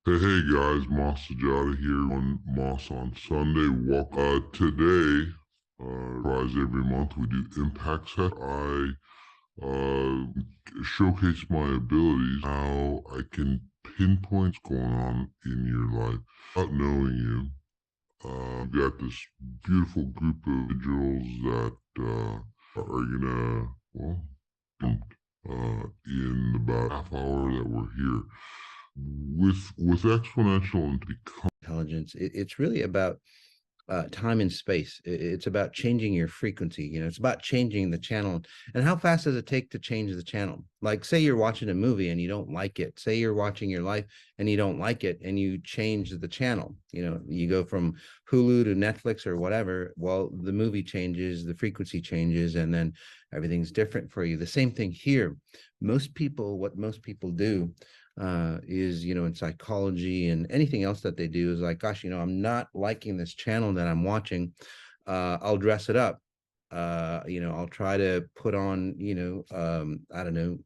Hey guys, Moss Sajada here on Moss on Sunday. Today, rise every month we do impact set. I uh, showcase my abilities, how I can pinpoint what's going on in your life without knowing you. We've got this beautiful group of individuals that are gonna, well, in about half hour that we're here with exponential and become Intelligence. It's really about time and space. It's about changing your frequency. It's about changing the channel. And how fast does it take to change the channel? Like, say you're watching a movie and you don't like it. Say you're watching your life and you don't like it, and you change the channel. You go from Hulu to Netflix or whatever. Well, the movie changes, the frequency changes, and then everything's different for you. The same thing here. What most people do is, in psychology and anything else that they do, is like, gosh, I'm not liking this channel that I'm watching. I'll dress it up. I'll try to put on, I don't know,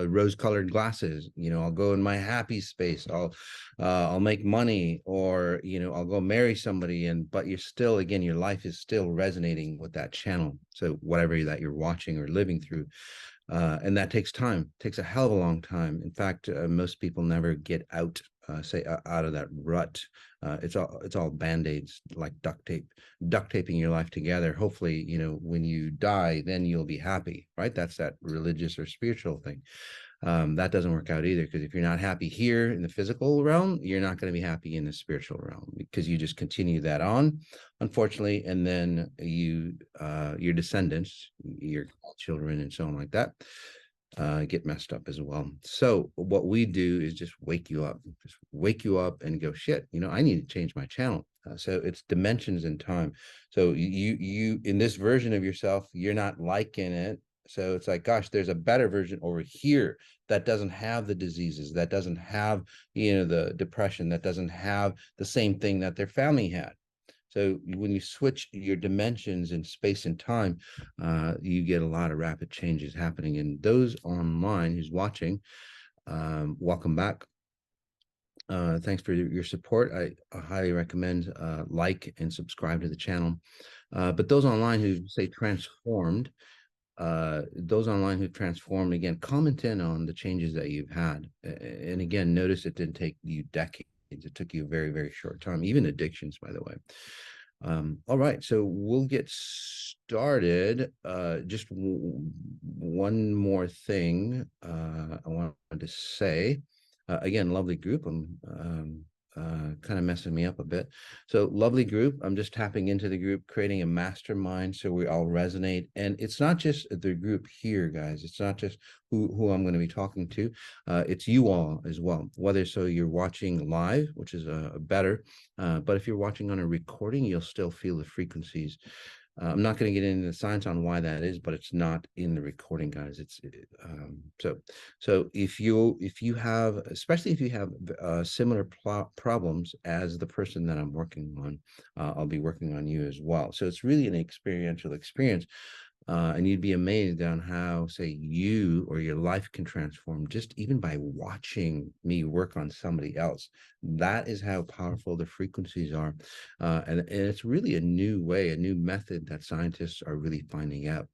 rose-colored glasses. I'll go in my happy space. I'll make money, or I'll go marry somebody. But you're still, again, your life is still resonating with that channel. So whatever that you're watching or living through, and that takes time, takes a hell of a long time. In fact, most people never get out of that rut. It's all band-aids, like duct taping your life together. Hopefully, when you die, then you'll be happy, right? That's that religious or spiritual thing. That doesn't work out either, because if you're not happy here in the physical realm, you're not going to be happy in the spiritual realm, because you just continue that on, unfortunately, and then your descendants, your children and so on like that, get messed up as well. So what we do is just wake you up and go, shit, I need to change my channel. So it's dimensions in time. So you in this version of yourself, you're not liking it. So it's like, gosh, there's a better version over here that doesn't have the diseases, that doesn't have, the depression, that doesn't have the same thing that their family had. So when you switch your dimensions in space and time, you get a lot of rapid changes happening. And those online who's watching, welcome back. Thanks for your support. I highly recommend like and subscribe to the channel. But those online who say transformed, those online who transformed, again, comment in on the changes that you've had. And again, notice it didn't take you decades. It took you a very, very short time, even addictions, by the way. All right, so we'll get started. Just one more thing I wanted to say. Again, lovely group. I'm kind of messing me up a bit. So lovely group. I'm just tapping into the group, creating a mastermind so we all resonate. And it's not just the group here, guys. It's not just who I'm going to be talking to. It's you all as well. Whether so you're watching live, which is better, but if you're watching on a recording, you'll still feel the frequencies. I'm not going to get into the science on why that is, but it's not in the recording, guys. So if you have, especially if you have similar problems as the person that I'm working on, I'll be working on you as well. So it's really an experiential experience. And you'd be amazed on how, say, you or your life can transform just even by watching me work on somebody else. That is how powerful the frequencies are. And it's really a new way, a new method that scientists are really finding out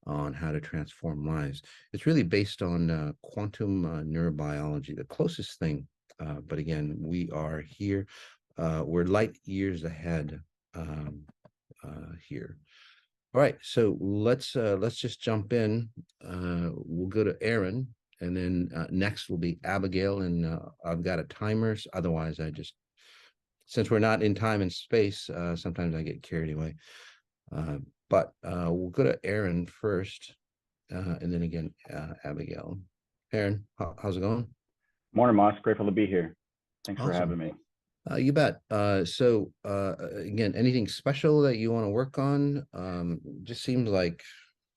on how to transform lives. It's really based on quantum neurobiology, the closest thing. But again, we are here. We're light years ahead here. All right, so let's just jump in. We'll go to Aaron, and then next will be Abigail, and I've got a timer. Otherwise, since we're not in time and space, sometimes I get carried away. But we'll go to Aaron first, and then again Abigail. Aaron, how's it going? Morning, Moss. Grateful to be here. Thanks for having Awesome. me. You bet. So again, anything special that you want to work on? Just seems like,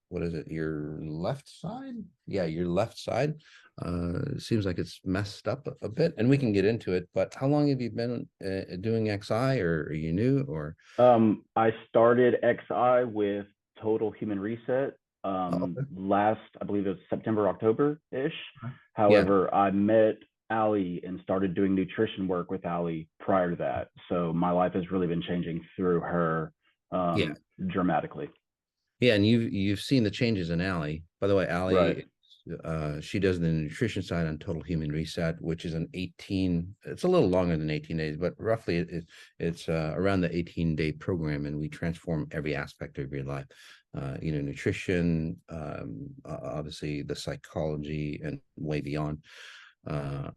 what is it? Your left side? Yeah, your left side. Seems like it's messed up a bit, and we can get into it. But how long have you been doing XI, or are you new, or? I started XI with Total Human Reset Oh, okay. last, I believe it was September, October-ish. Yeah. However, I met Allie and started doing nutrition work with Allie prior to that. So my life has really been changing through her Yeah. dramatically. Yeah, and you've seen the changes in Allie. By the way, Right. Allie, she does the nutrition side on Total Human Reset, which is an 18. It's a little longer than 18 days, but roughly it's around the 18-day program, and we transform every aspect of your life. Nutrition, obviously the psychology, and way beyond. Uh,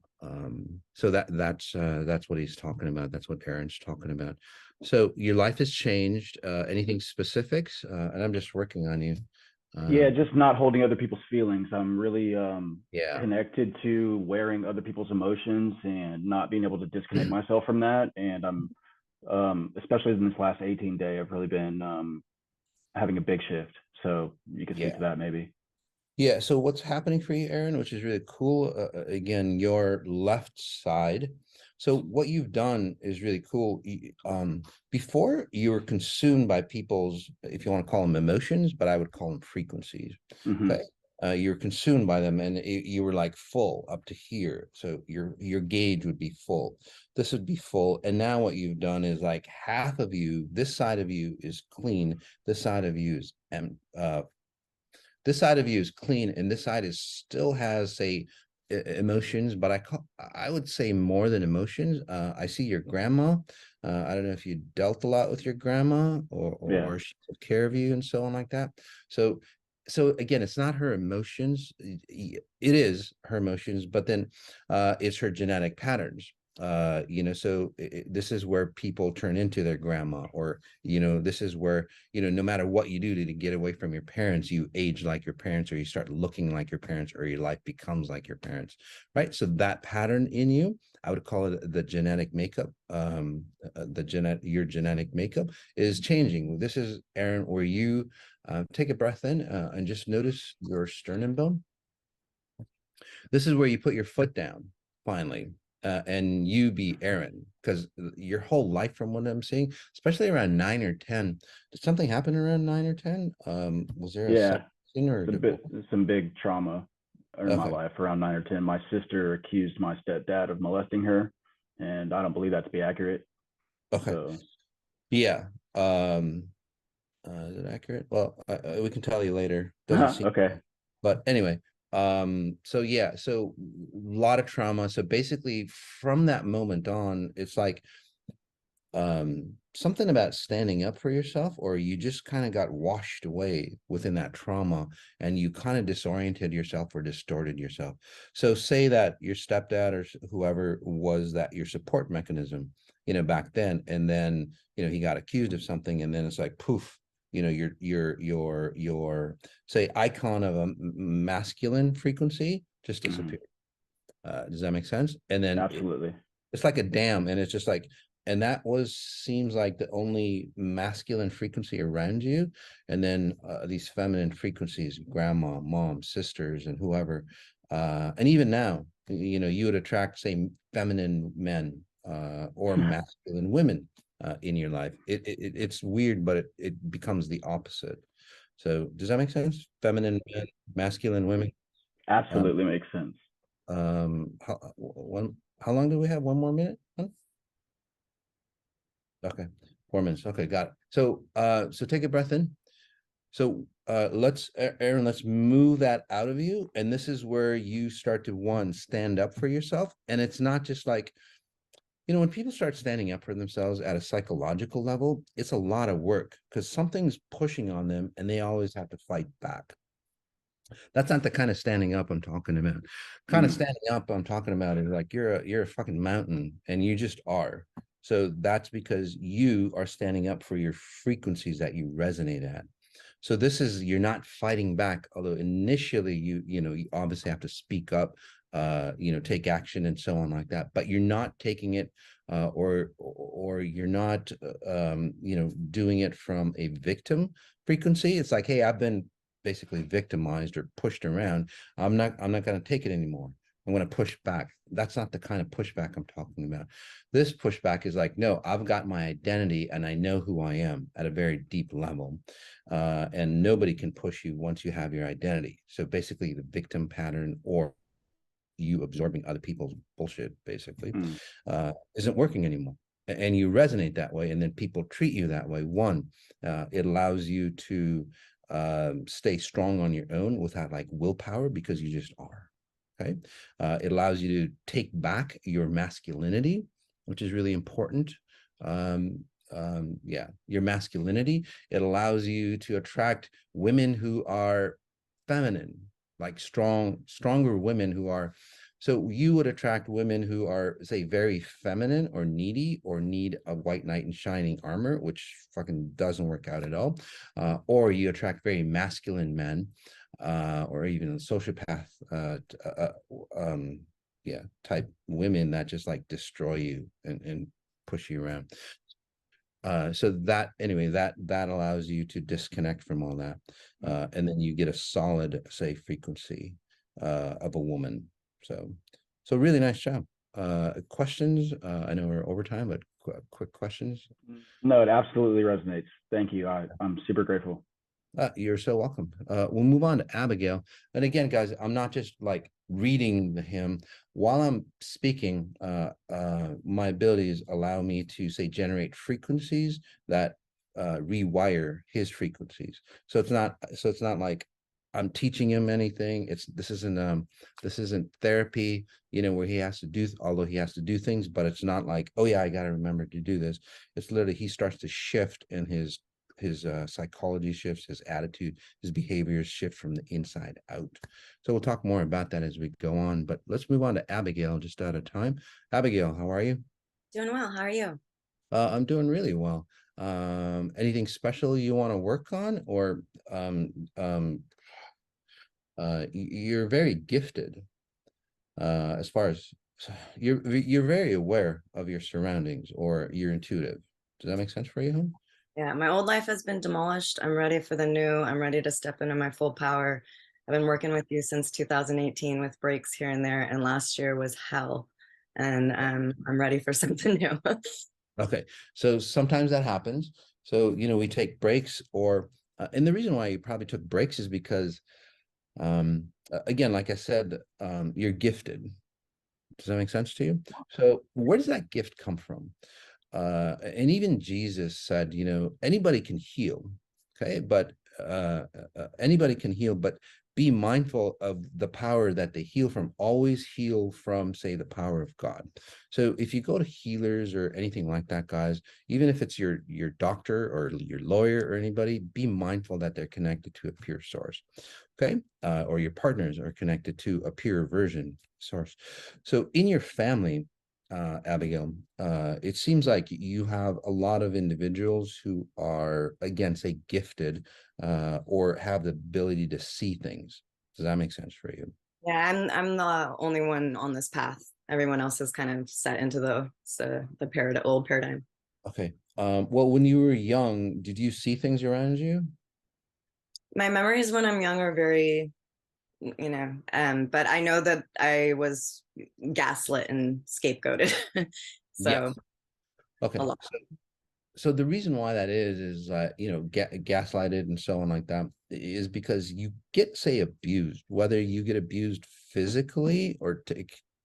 so that's what he's talking about. That's what Aaron's talking about. So your life has changed. Anything specifics? And I'm just working on you. Yeah, just not holding other people's feelings. I'm really Yeah. connected to wearing other people's emotions and not being able to disconnect myself from that. And I'm especially in this last 18 day, I've really been having a big shift. So you could speak Yeah. to that maybe. Yeah. So what's happening for you, Aaron, which is really cool. Again, your left side. So what you've done is really cool. Before you were consumed by people's, if you want to call them emotions, but I would call them frequencies. Mm-hmm. Okay. You're consumed by them, and you were like full up to here. So your gauge would be full. This would be full. And now what you've done is like half of you, this side of you is clean. This side of you is this side of you is clean, and this side is still has, say, emotions, but I would say more than emotions. I see your grandma. I don't know if you dealt a lot with your grandma, Yeah. or she took care of you and so on like that. So again, it's not her emotions. It is her emotions, but then it's her genetic patterns. So this is where people turn into their grandma, or this is where, no matter what you do to get away from your parents, you age like your parents, or you start looking like your parents, or your life becomes like your parents, right? So that pattern in you, I would call it the genetic makeup. Your genetic makeup is changing. This is, Aaron, where you take a breath in, and just notice your sternum bone. This is where you put your foot down, finally. And you be Aaron, because your whole life, from what I'm seeing, especially around 9 or 10, did something happen around 9 or 10? Was there a Yeah. separation, or Some big trauma in my okay, life around 9 or 10. My sister accused my stepdad of molesting her, and I don't believe that to be accurate. okay, So yeah. Is it accurate? Well, we can tell you later. Doesn't seem, okay. but anyway. So yeah, so a lot of trauma. So basically, from that moment on, it's like something about standing up for yourself, or you just kind of got washed away within that trauma, and you kind of disoriented yourself or distorted yourself. So say that your stepdad or whoever was that your support mechanism, back then, and then he got accused of something, and then it's like poof, your say icon of a masculine frequency just disappeared. Does that make sense? And then Absolutely. it's like a dam, and it's just like, and that seems like the only masculine frequency around you, and then these feminine frequencies, grandma, mom, sisters, and whoever, and even now, you would attract, say, feminine men, or masculine women in your life. It's weird, but it becomes the opposite. So does that make sense? Feminine men, masculine women. um, Absolutely makes sense. how long do we have? One more minute? Huh? Okay, 4 minutes. Okay, got it. So take a breath in. So Aaron, let's move that out of you. And this is where you start to, one, stand up for yourself. And it's not just like, when people start standing up for themselves at a psychological level, it's a lot of work, because something's pushing on them and they always have to fight back. That's not the kind of standing up I'm talking about. Kind of Mm. standing up I'm talking about is like you're a fucking mountain, and you just are. So that's because you are standing up for your frequencies that you resonate at. So this is, you're not fighting back, although initially you obviously have to speak up, take action and so on like that, but you're not taking it or you're not doing it from a victim frequency. It's like, hey, I've been basically victimized or pushed around. I'm not going to take it anymore. I'm going to push back. That's not the kind of pushback I'm talking about. This pushback is like, no, I've got my identity and I know who I am at a very deep level. And nobody can push you once you have your identity. So basically the victim pattern, or you absorbing other people's bullshit, basically, Mm. isn't working anymore. And you resonate that way, and then people treat you that way. One, it allows you to stay strong on your own without like willpower, because you just are. Okay. It allows you to take back your masculinity, which is really important. Yeah, your masculinity. It allows you to attract women who are feminine, like stronger women who are. So you would attract women who are, say, very feminine or needy, or need a white knight in shining armor, which fucking doesn't work out at all. Or you attract very masculine men, or even sociopath, yeah, type women that just like destroy you and push you around. So that, anyway, that allows you to disconnect from all that, and then you get a solid, say, frequency of a woman. So really nice job. Questions? I know we're over time, but quick questions. No, it absolutely resonates. Thank you. I'm super grateful. You're so welcome. We'll move on to Abigail. And again, guys, I'm not just like reading the hymn. While I'm speaking, my abilities allow me to, say, generate frequencies that rewire his frequencies. So it's not like I'm teaching him anything. This isn't therapy, where he has to do, although he has to do things, but it's not like, oh yeah, I got to remember to do this. It's literally, he starts to shift in his psychology shifts, his attitude, his behaviors shift from the inside out. So we'll talk more about that as we go on, but let's move on to Abigail, just out of time. Abigail, how are you? Doing well. How are you? I'm doing really well. Anything special you want to work on, or you're very gifted, as far as you're very aware of your surroundings, or you're intuitive. Does that make sense for you? Yeah, my old life has been demolished. I'm ready for the new. I'm ready to step into my full power. I've been working with you since 2018 with breaks here and there, and last year was hell. And I'm ready for something new. Okay, so sometimes that happens. So, we take breaks, or and the reason why you probably took breaks is because, again, like I said, you're gifted. Does that make sense to you? So where does that gift come from? And even Jesus said, anybody can heal. Okay, but anybody can heal, but be mindful of the power that they heal from. Always heal from, say, the power of God. So if you go to healers or anything like that, guys, even if it's your doctor or your lawyer or anybody, be mindful that they're connected to a pure source. Okay, or your partners are connected to a pure version source. So in your family, Abigail, it seems like you have a lot of individuals who are, again, say, gifted, or have the ability to see things. Does that make sense for you? Yeah, I'm the only one on this path. Everyone else is kind of set into the old paradigm. Okay. Well, when you were young, did you see things around you? My memories when I'm young are very, but I know that I was gaslit and scapegoated. So Yes. Okay. a lot. So the reason why that is gaslighted and so on like that, is because you get, say, abused, whether you get abused physically or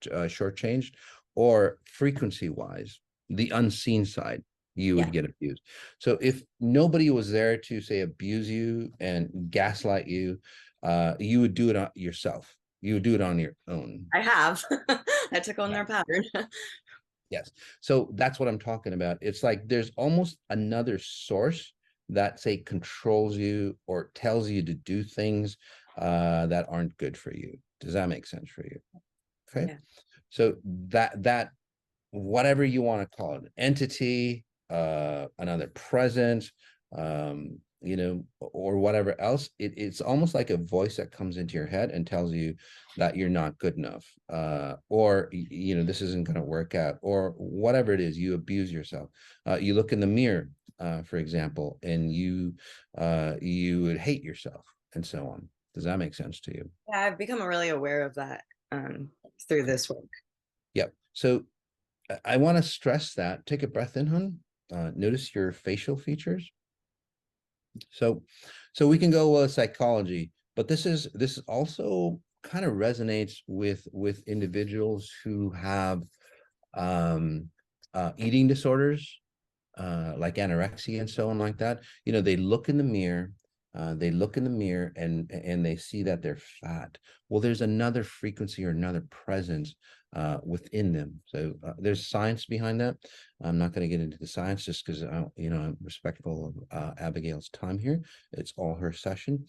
shortchanged, or frequency wise, the unseen side, you would get abused. So if nobody was there to, say, abuse you and gaslight you, you would do it on yourself. You would do it on your own. I have. I took on their pattern. Yes. So that's what I'm talking about. It's like there's almost another source that, say, controls you or tells you to do things that aren't good for you. Does that make sense for you? Okay. Yeah. So that whatever you want to call it, entity, another presence, or whatever else, it's almost like a voice that comes into your head and tells you that you're not good enough, or this isn't going to work out, or whatever it is. You abuse yourself. You look in the mirror, for example, and you would hate yourself, and so on. Does that make sense to you? Yeah, I've become really aware of that through this work. Yep. So I want to stress that. Take a breath in, hon. Notice your facial features. So we can go with psychology, but this is also kind of resonates with individuals who have eating disorders, like anorexia and so on like that. You know, they look in the mirror, and they see that they're fat. Well, there's another frequency or another presence within them. So there's science behind that. I'm not going to get into the science just because I'm respectful of Abigail's time here. It's all her session.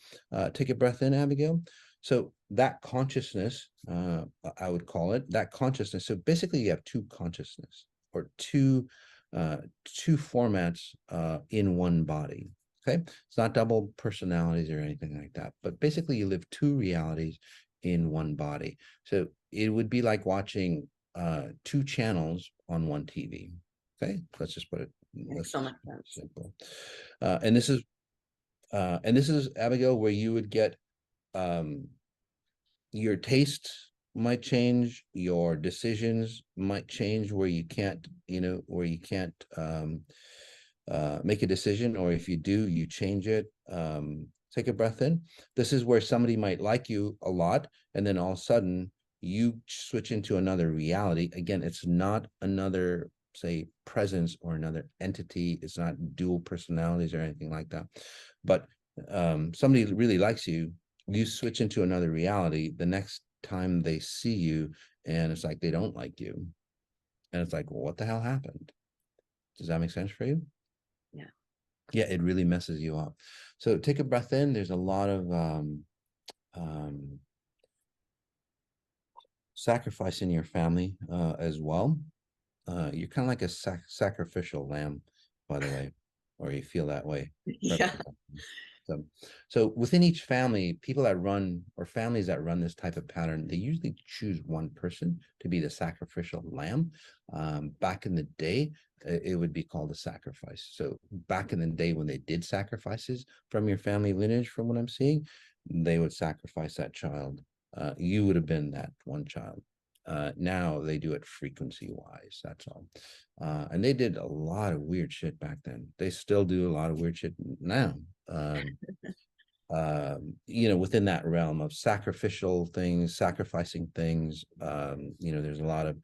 Take a breath in, Abigail. So that consciousness, I would call it that consciousness. So basically, you have two consciousness, or two formats in one body. Okay, it's not double personalities or anything like that, but basically you live two realities in one body. So it would be like watching two channels on one TV. Okay, let's just put it. Makes so much sense. Simple. And this is Abigail, where you would get your taste might change, your decisions might change, where you can't make a decision, or if you do, you change it. Take a breath in. This is where somebody might like you a lot, and then all of a sudden you switch into another reality. Again, it's not another, say, presence or another entity. It's not dual personalities or anything like that. But somebody really likes you, you switch into another reality the next time they see you, and it's like they don't like you. And it's like, well, what the hell happened? Does that make sense for you? Yeah. Yeah, it really messes you up. So take a breath in. There's a lot of sacrifice in your family as well. You're kind of like a sacrificial lamb, by the way, or you feel that way. Yeah. So within each family, people that run, or families that run this type of pattern, they usually choose one person to be the sacrificial lamb. Back in the day, it would be called a sacrifice. So back in the day when they did sacrifices from your family lineage, from what I'm seeing, they would sacrifice that child. You would have been that one child. Now they do it frequency wise, that's all. And they did a lot of weird shit back then. They still do a lot of weird shit now. Within that realm of sacrificial things, sacrificing things, there's a lot of,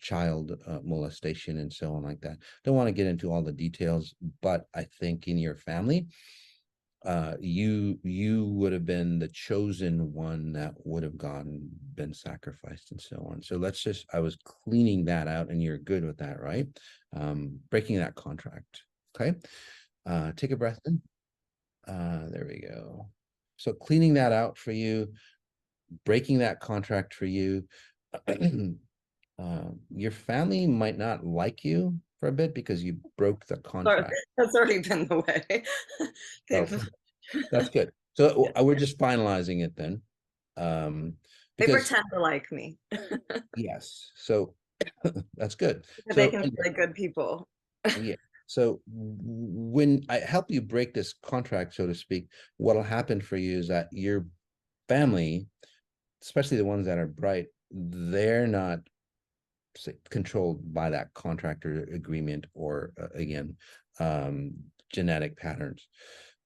child molestation and so on like that. Don't want to get into all the details, but I think in your family, you would have been the chosen one that would have been sacrificed and so on. So I was cleaning that out, and you're good with that, right? Breaking that contract. Okay. Take a breath in. There we go. So cleaning that out for you, breaking that contract for you. Your family might not like you for a bit because you broke the contract. That's already been the way. That's good. So we're just finalizing it then. They pretend to like me. Yes. So that's good. So they can be like good people. Yeah. So when I help you break this contract, so to speak, what'll happen for you is that your family, especially the ones that are bright, they're not controlled by that contract or agreement, or genetic patterns.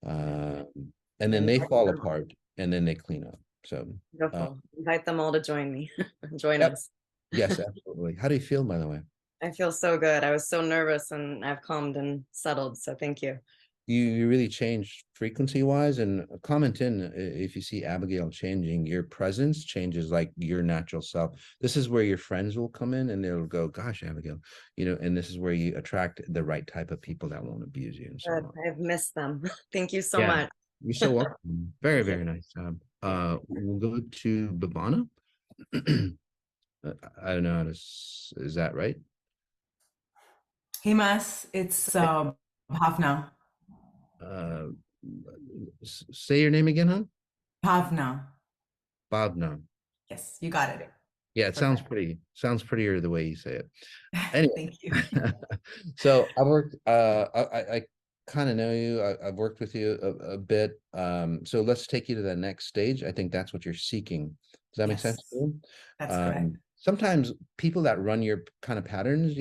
And then they fall apart, and then they clean up. So invite them all to join me. Join us. Yes, absolutely. How do you feel, by the way? I feel so good. I was so nervous, and I've calmed and settled. So thank you. You really changed frequency wise, and comment in if you see Abigail changing. Your presence changes, like your natural self. This is where your friends will come in, and they'll go, gosh, Abigail, and this is where you attract the right type of people that won't abuse you and so on. I've missed them. Thank you so much. You're so welcome. Very, very nice job. We'll go to Bhavana. I don't know how to, is that right? Hey, Mas, it's Bhavna. Say your name again, hon? Bhavna. Yes, you got it. Yeah, it sounds prettier the way you say it. Anyway. Thank you. So I worked, I kind of know you. I've worked with you a bit. So let's take you to the next stage. I think that's what you're seeking. Does that make sense to you? That's correct. Sometimes people that run your kind of patterns,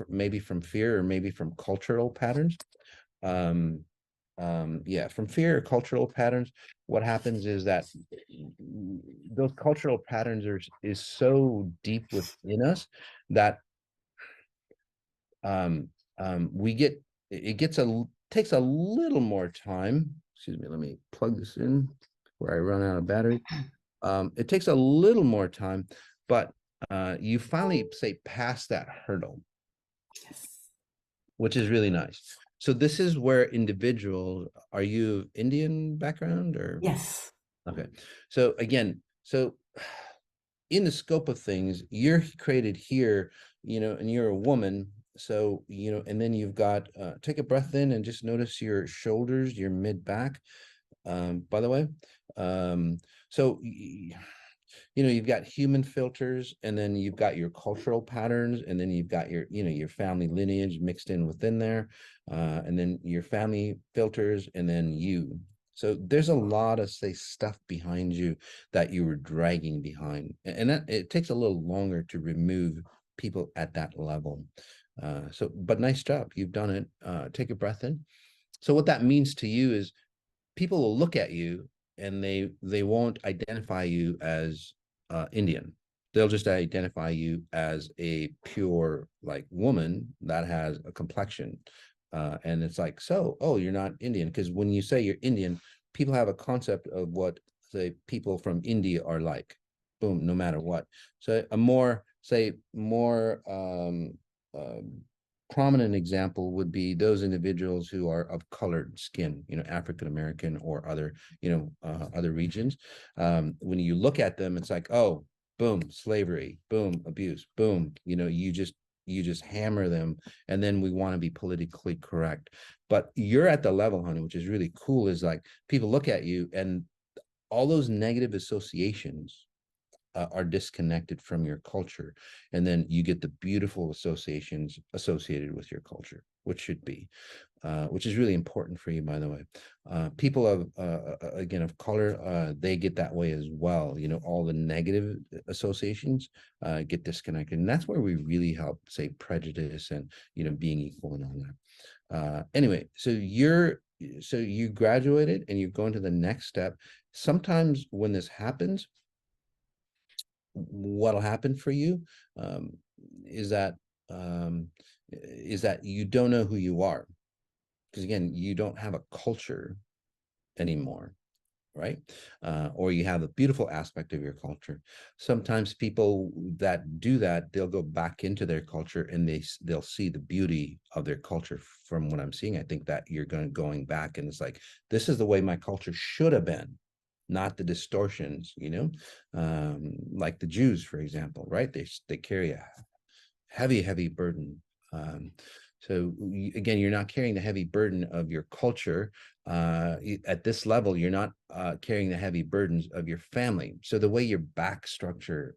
maybe from fear or maybe from cultural patterns, yeah, from fear or cultural patterns, what happens is that those cultural patterns is so deep within us that we get it takes a little more time. Excuse me, let me plug this in where I run out of battery. It takes a little more time, but you finally say pass that hurdle, Yes. which is really nice. So this is where individuals, are you Indian background or? Yes. Okay. So again, so in the scope of things, you're created here, and you're a woman. So, and then you've got, take a breath in and just notice your shoulders, your mid back, by the way. So, you've got human filters, and then you've got your cultural patterns, and then you've got your family lineage mixed in within there, and then your family filters, and then you. So there's a lot of, say, stuff behind you that you were dragging behind, and that it takes a little longer to remove people at that level. But nice job, you've done it. Take a breath in. So what that means to you is people will look at you and they won't identify you as Indian. They'll just identify you as a pure like woman that has a complexion. And it's like, so, oh, you're not Indian. Because when you say you're Indian, people have a concept of what, say, people from India are like. Boom, no matter what. So a more, say, more prominent example would be those individuals who are of colored skin, African American or other, other regions. When you look at them, it's like, oh, boom, slavery, boom, abuse, boom. You just hammer them, and then we want to be politically correct. But you're at the level, honey, which is really cool. Is like people look at you, and all those negative associations are disconnected from your culture, and then you get the beautiful associations associated with your culture, which should be which is really important for you, by the way. People of again of color, they get that way as well. All the negative associations get disconnected, and that's where we really help, say, prejudice and being equal and all that. Anyway, so you graduated and you're going to the next step. Sometimes when this happens, what'll happen for you um, is that um, you don't know who you are, because again, you don't have a culture anymore, right? Or you have a beautiful aspect of your culture. Sometimes people that do that, they'll go back into their culture and they'll see the beauty of their culture. From what I'm seeing, I think that you're going back, and it's like, this is the way my culture should have been, not the distortions, like the Jews, for example, right? They carry a heavy burden. So again, you're not carrying the heavy burden of your culture. At this level, you're not carrying the heavy burdens of your family. So the way your back structure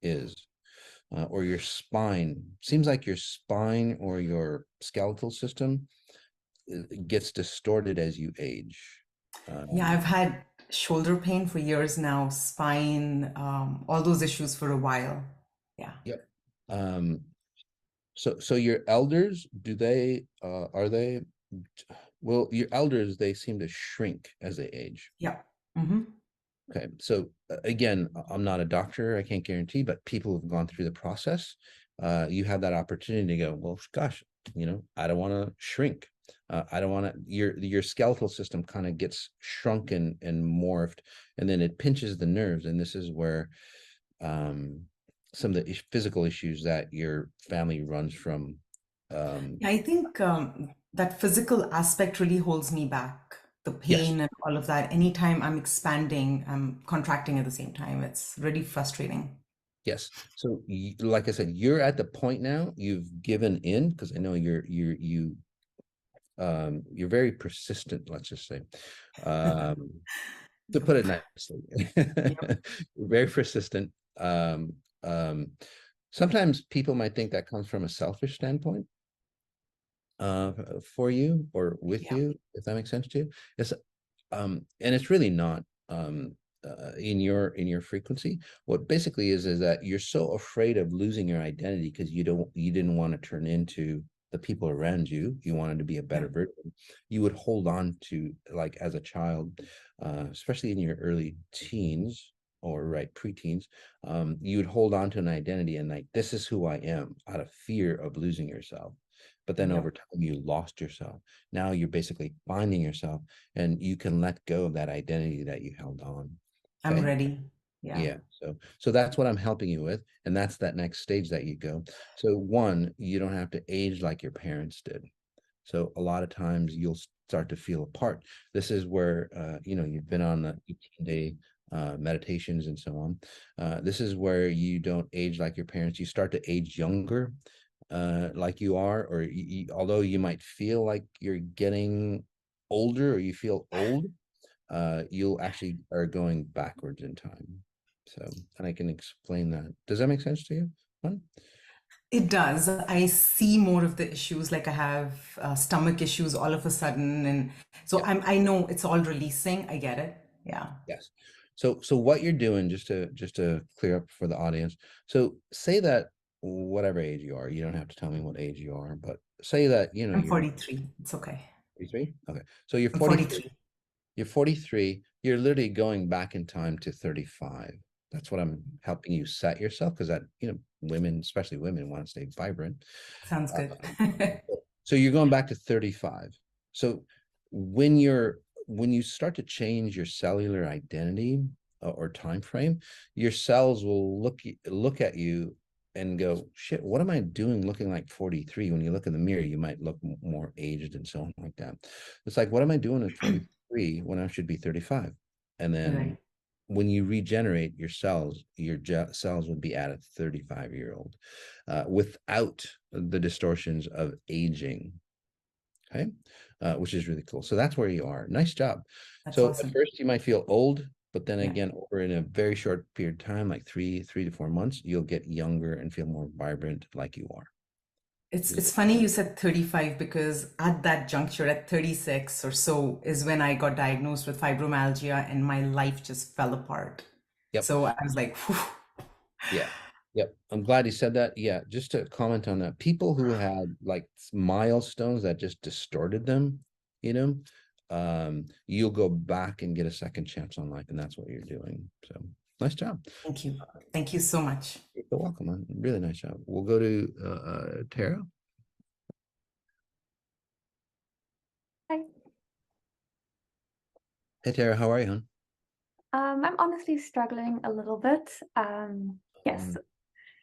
is, or your spine, seems like your spine or your skeletal system gets distorted as you age. Yeah, I've had shoulder pain for years now, spine, all those issues for a while. Yeah. Yep. So your elders, are they, well, your elders, they seem to shrink as they age. Yeah. Mm-hmm. Okay. So again, I'm not a doctor, I can't guarantee, but people who've gone through the process, you have that opportunity to go, well, gosh, I don't want to shrink. I don't want to, your skeletal system kind of gets shrunken and morphed, and then it pinches the nerves. And this is where some of the physical issues that your family runs from. Yeah, I think that physical aspect really holds me back. The Yes, pain and all of that. Anytime I'm expanding, I'm contracting at the same time. It's really frustrating. yes. So like I said, you're at the point now, you've given in, because I know you're very persistent, let's just say, to put it nicely. Yep. Very persistent. Sometimes people might think that comes from a selfish standpoint for you or with Yeah. you, if that makes sense to you. It's and it's really not in your frequency. What basically is that you're so afraid of losing your identity because you didn't want to turn into the people around you, you wanted to be a better version, you would hold on to, like as a child, especially in your early teens or right preteens, you would hold on to an identity and like, this is who I am, out of fear of losing yourself. But then Yeah. over time you lost yourself. Now you're basically finding yourself, and you can let go of that identity that you held on. I'm Okay. ready. Yeah. Yeah. So that's what I'm helping you with. And that's that next stage that you go. So one, you don't have to age like your parents did. So a lot of times you'll start to feel apart. This is where, you've been on the 18-day meditations and so on. This is where you don't age like your parents. You start to age younger, like you are, or although you might feel like you're getting older or you feel old, you actually are going backwards in time. So, and I can explain that. Does that make sense to you? Huh? It does. I see more of the issues, like I have stomach issues all of a sudden, and so Yeah. I know it's all releasing. I get it. Yeah. Yes. So what you're doing, just to clear up for the audience. So say that whatever age you are, you don't have to tell me what age you are, but say that, I'm you're 43. It's okay. 43. Okay. So you're I'm 43. 43. You're 43. You're literally going back in time to 35. That's what I'm helping you set yourself, because that, women, especially women, want to stay vibrant. Sounds good. So you're going back to 35. So when you start to change your cellular identity, or time frame, your cells will look at you and go, shit, what am I doing looking like 43? When you look in the mirror, you might look more aged and so on like that. It's like, what am I doing at 43 when I should be 35? And then Right. when you regenerate your cells, your cells would be at a 35-year-old, without the distortions of aging. Okay. Which is really cool. So that's where you are. Nice job. That's So at awesome. first you might feel old, but then Yeah. again, over in a very short period of time, like three to 4 months, you'll get younger and feel more vibrant like you are. It's funny you said 35, because at that juncture at 36 or so is when I got diagnosed with fibromyalgia and my life just fell apart. Yep. So I was like, whew. Yeah. Yep. I'm glad you said that. Yeah. Just to comment on that, people who had like milestones that just distorted them, you'll go back and get a second chance on life. And that's what you're doing. So nice job. Thank you. Thank you so much. You're welcome, man. Really nice job. We'll go to Tara. Hi. Hey, Tara, how are you, hon? I'm honestly struggling a little bit. Yes.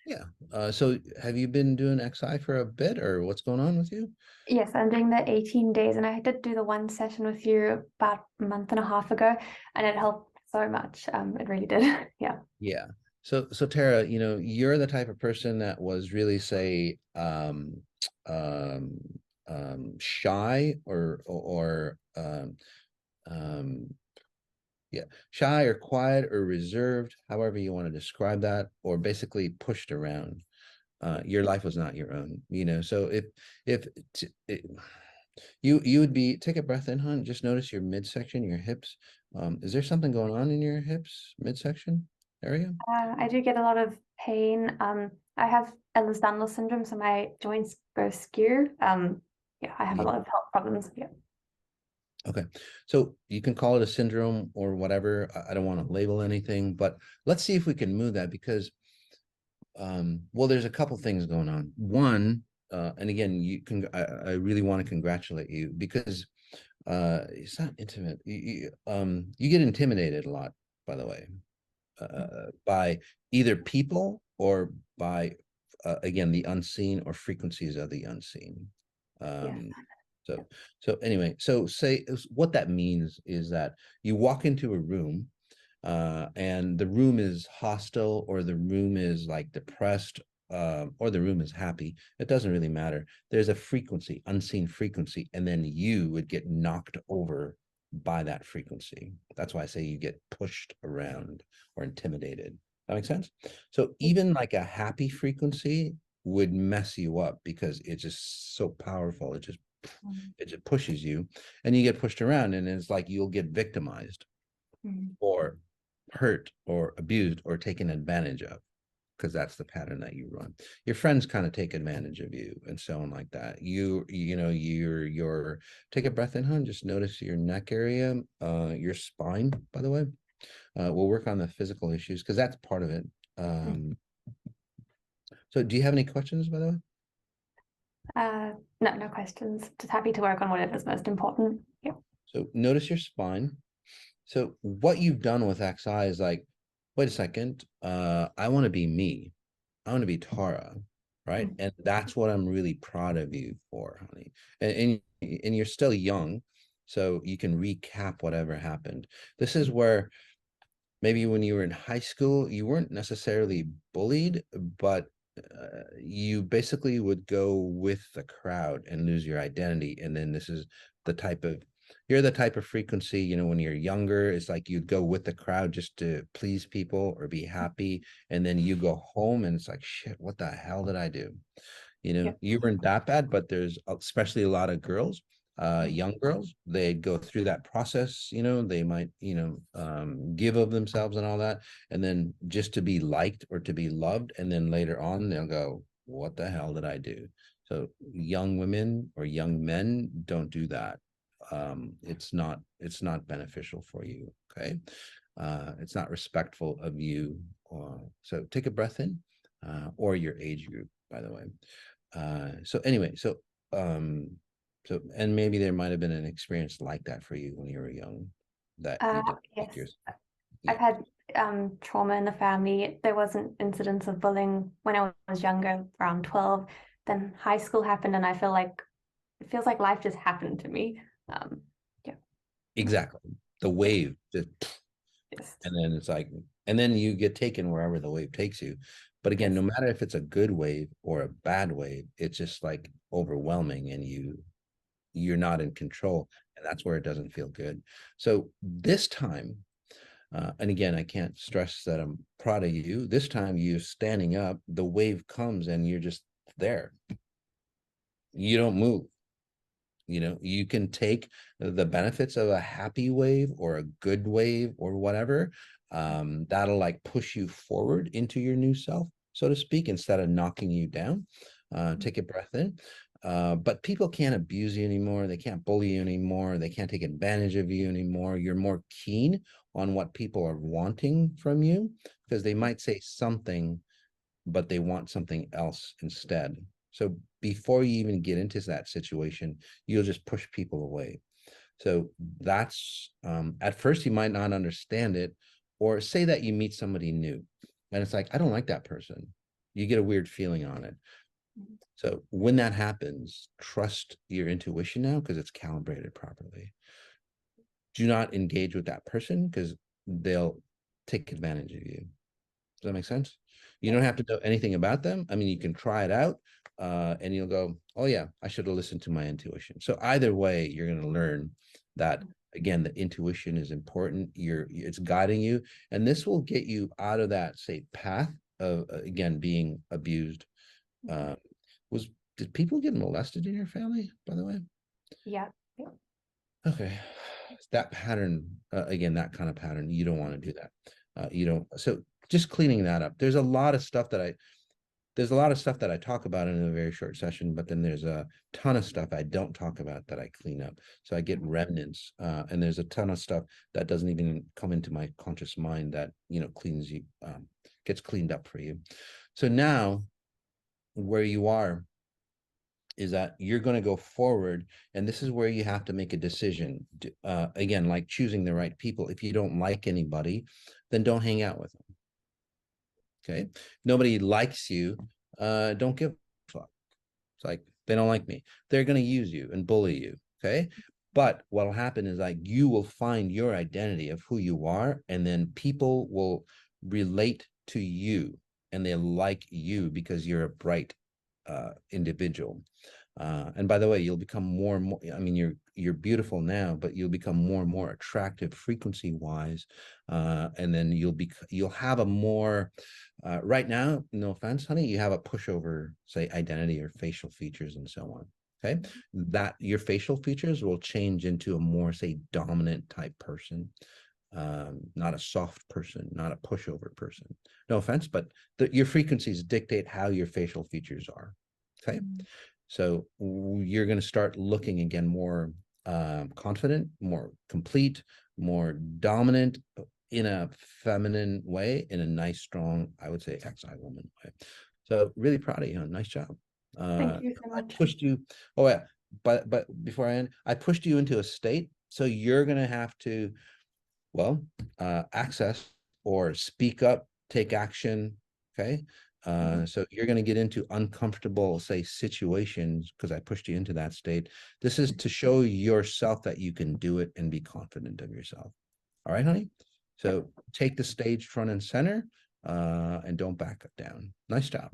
Yeah. So have you been doing XI for a bit, or what's going on with you? Yes, I'm doing the 18 days, and I did do the one session with you about a month and a half ago, and it helped so much. It really did. Yeah. Yeah. So Tara, you're the type of person that was really, say, shy or yeah, shy or quiet or reserved, however you want to describe that, or basically pushed around. Your life was not your own, so if you would be, take a breath in, hon, just notice your midsection, your hips. Is there something going on in your hips midsection area? I do get a lot of pain. I have Ehlers-Danlos syndrome, so my joints go skew. Yeah, I have a lot of health problems. Yeah. Okay, so you can call it a syndrome or whatever. I don't want to label anything, but let's see if we can move that, because well, there's a couple things going on. One, and again, I really want to congratulate you, because it's not intimate. You get intimidated a lot, by the way, by either people or by again, the unseen or frequencies of the unseen. Yes. So anyway, so say what that means is that you walk into a room, and the room is hostile, or the room is like depressed, or the room is happy. It doesn't really matter. There's a frequency, unseen frequency, and then you would get knocked over by that frequency. That's why I say you get pushed around or intimidated. That makes sense? So even like a happy frequency would mess you up, because it's just so powerful. It just pushes you, and you get pushed around, and it's like you'll get victimized or hurt or abused or taken advantage of. because that's the pattern that you run. Your friends kind of take advantage of you and so on like that. You're take a breath in, hon. Just notice your neck area, your spine, by the way. We'll work on the physical issues because that's part of it. So do you have any questions, by the way? No questions. Just happy to work on whatever's most important. Yeah. So notice your spine. So what you've done with XI is like, wait a second, I want to be me. I want to be Tara, right? And that's what I'm really proud of you for, honey. And you're still young, so you can recap whatever happened. This is where maybe when you were in high school, you weren't necessarily bullied, but you basically would go with the crowd and lose your identity. And then this is the type of, you're the type of frequency, you know, when you're younger, it's like you'd go with the crowd just to please people or be happy. And then you go home and it's like, shit, what the hell did I do? You know, you weren't that bad, but there's especially a lot of girls, young girls, they go through that process, you know, they might, you know, give of themselves and all that. And then just to be liked or to be loved. And then later on, they'll go, what the hell did I do? So young women or young men don't do that. It's not beneficial for you. Okay. It's not respectful of you. So take a breath in, or your age group, by the way. So anyway, so and maybe there might have been an experience like that for you when you were young, that you did. Yes. I've had trauma in the family. There wasn't incidents of bullying when I was younger, around 12. Then high school happened, and I feel like it feels like life just happened to me. Yeah. Exactly. The wave just, Yes. and then it's like, and then you get taken wherever the wave takes you. But again, no matter if it's a good wave or a bad wave, it's just like overwhelming and you're not in control. And that's where it doesn't feel good. So this time, and again, I can't stress that I'm proud of you. This time you're standing up, the wave comes and you're just there. You don't move. You know, you can take the benefits of a happy wave or a good wave or whatever. That'll like push you forward into your new self, so to speak, instead of knocking you down. Take a breath in. But people can't abuse you anymore. They can't bully you anymore. They can't take advantage of you anymore. You're more keen on what people are wanting from you because they might say something, but they want something else instead. So before you even get into that situation, you'll just push people away. So that's, at first you might not understand it, or say that you meet somebody new and it's like, I don't like that person. You get a weird feeling on it. So when that happens, trust your intuition now because it's calibrated properly. Do not engage with that person because they'll take advantage of you. Does that make sense? You don't have to know anything about them. I mean, you can try it out and you'll go, oh yeah, I should have listened to my intuition. So either way, you're going to learn that, again, the intuition is important. It's guiding you. And this will get you out of that, say, path of, again, being abused. Did people get molested in your family, by the way? Yeah. Okay. That pattern, again, that kind of pattern, you don't want to do that. You don't. So just cleaning that up. There's a lot of stuff that I talk about in a very short session, but then there's a ton of stuff I don't talk about that I clean up. So I get remnants, and there's a ton of stuff that doesn't even come into my conscious mind that, you know, cleans you, gets cleaned up for you. So now where you are is that you're going to go forward, and this is where you have to make a decision. Again, like choosing the right people. If you don't like anybody, then don't hang out with them. Okay, nobody likes you, don't give a fuck. It's like, they don't like me, they're going to use you and bully you. Okay, but what'll happen is like you will find your identity of who you are, and then people will relate to you and they like you because you're a bright individual. And by the way, you'll become more and more, I mean, you're beautiful now, but you'll become more and more attractive frequency wise. And then you'll have a more, right now, no offense, honey, you have a pushover, say, identity or facial features and so on. Okay, that your facial features will change into a more, say, dominant type person. not a soft person, not a pushover person. No offense, but your frequencies dictate how your facial features are. Okay. So you're going to start looking again more confident, more complete, more dominant in a feminine way, in a nice, strong, I would say, XI woman way. So really proud of you. Nice job. Thank you so I much. pushed you. Oh yeah, but before I end, I pushed you into a state. So you're going to have to, well, access or speak up, take action. Okay. So you're going to get into uncomfortable, say, situations because I pushed you into that state. This is to show yourself that you can do it and be confident of yourself. All right, honey? So take the stage front and center and don't back up down. Nice job.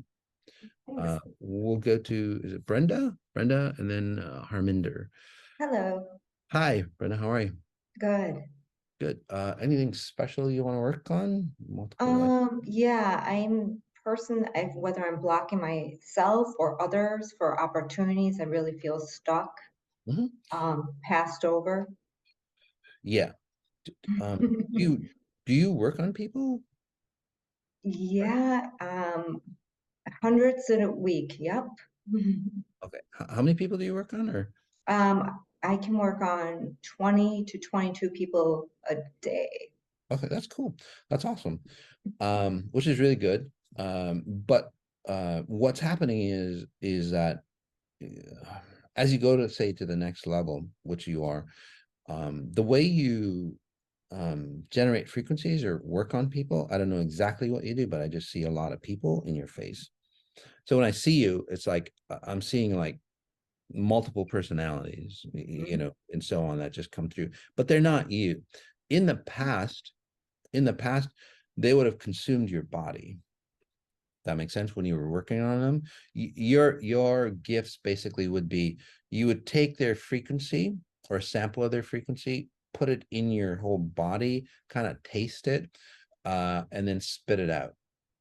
Thanks. We'll go to, is it Brenda? Brenda and then Harminder. Hello. Hi, Brenda. How are you? Good. Good. Anything special you want to work on? Multiple. Yeah, I'm person, whether I'm blocking myself or others for opportunities, I really feel stuck, Mhm. passed over. Yeah. Do you work on people? Yeah, hundreds in a week. Yep. Okay. How many people do you work on? Or I can work on 20 to 22 people a day. okay, that's cool. That's awesome. Which is really good. But what's happening is that as you go to say to the next level, which you are, the way you generate frequencies or work on people, I don't know exactly what you do, but I just see a lot of people in your face. So when I see you, it's like I'm seeing like multiple personalities, you know, and so on that just come through, but they're not you. In the past, they would have consumed your body. That makes sense. When you were working on them, your gifts basically would be, you would take their frequency or a sample of their frequency, put it in your whole body, kind of taste it, and then spit it out.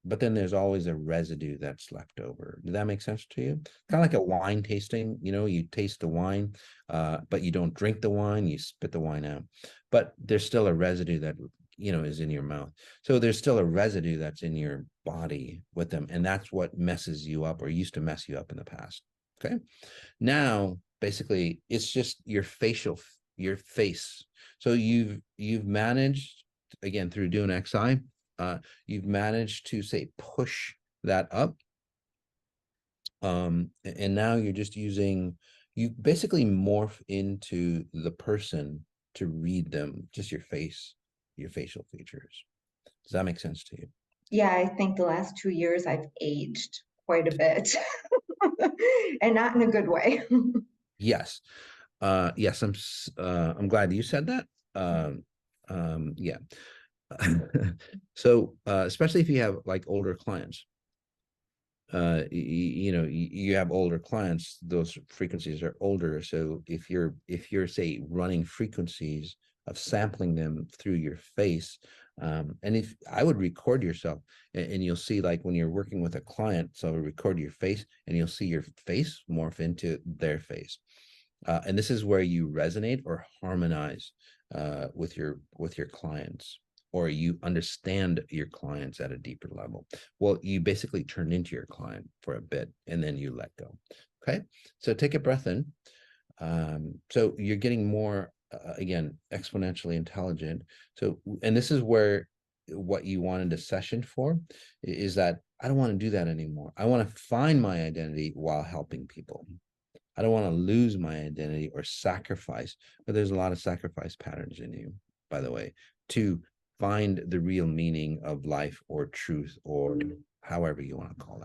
But then there's always a residue that's left over. Does that make sense to you? Kind of like a wine tasting, you know, you taste the wine, but you don't drink the wine, you spit the wine out. But there's still a residue that, you know, is in your mouth. So there's still a residue that's in your body with them. And that's what messes you up or used to mess you up in the past. Okay. Now, basically, it's just your your face. So you've managed, again, through doing XI, you've managed to say push that up. And now you're just using, you basically morph into the person to read them, just your face, your facial features. Does that make sense to you? Yeah, I think the last 2 years I've aged quite a bit and not in a good way. Yes. Yes, I'm glad you said that. Yeah. So especially if you have like older clients, you know, you have older clients, those frequencies are older. So if you're say running frequencies of sampling them through your face, and if I would record yourself, and you'll see, like when you're working with a client, so record your face and you'll see your face morph into their face. And this is where you resonate or harmonize with your clients, or you understand your clients at a deeper level. Well, you basically turn into your client for a bit and then you let go. Okay, so take a breath in. So you're getting more, again, exponentially intelligent. So, and this is where what you wanted a session for is that I don't want to do that anymore. I want to find my identity while helping people. I don't want to lose my identity or sacrifice, but there's a lot of sacrifice patterns in you, by the way, to find the real meaning of life or truth, or however you want to call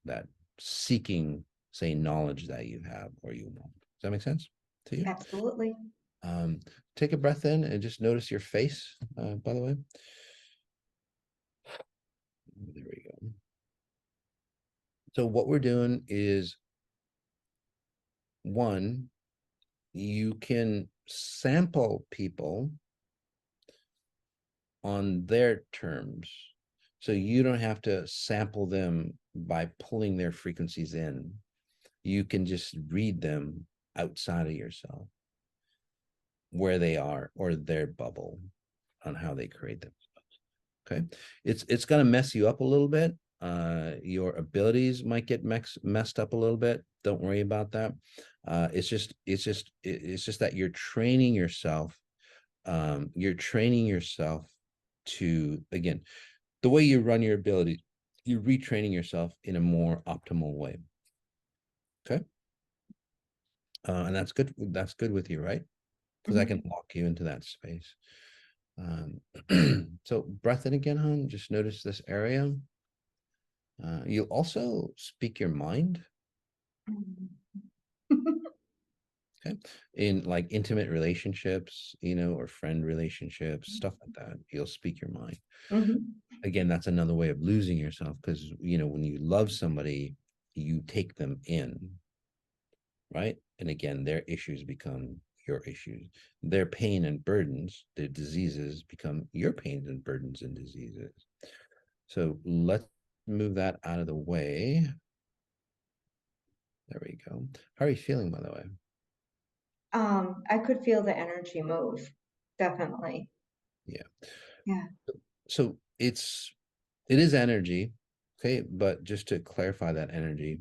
that seeking, say, knowledge that you have or you want. Does that make sense to you? Absolutely. Take a breath in and just notice your face, by the way. There we go. So what we're doing is, one, you can sample people on their terms. So you don't have to sample them by pulling their frequencies in. You can just read them outside of yourself, where they are or their bubble. on how they create themselves. Okay, it's going to mess you up a little bit. Your abilities might get messed up a little bit. Don't worry about that. It's just that you're training yourself. You're training yourself to, again, the way you run your ability, you're retraining yourself in a more optimal way. Okay. And that's good. That's good with you, right? Because I can walk you into that space. So breath in again, hon. Just notice this area. You'll also speak your mind. Okay. In like intimate relationships, you know, or friend relationships, stuff like that. You'll speak your mind. Again, that's another way of losing yourself, because, you know, when you love somebody, you take them in, right? And again, their issues become your issues. Their pain and burdens, their diseases become your pains and burdens and diseases. So let's move that out of the way. There we go. How are you feeling, by the way? I could feel the energy move, definitely. Yeah. Yeah. So it is energy, okay? But just to clarify that energy,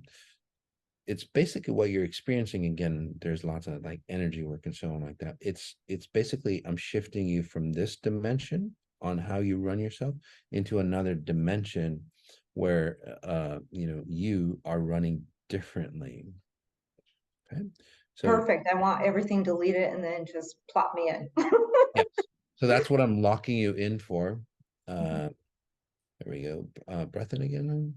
it's basically what you're experiencing. Again, there's lots of like energy work and so on like that. It's basically, I'm shifting you from this dimension on how you run yourself into another dimension where you know, you are running differently. Okay. So Perfect. I want everything deleted and then just plop me in. yes. So that's what I'm locking you in for. There we go. Breath in again.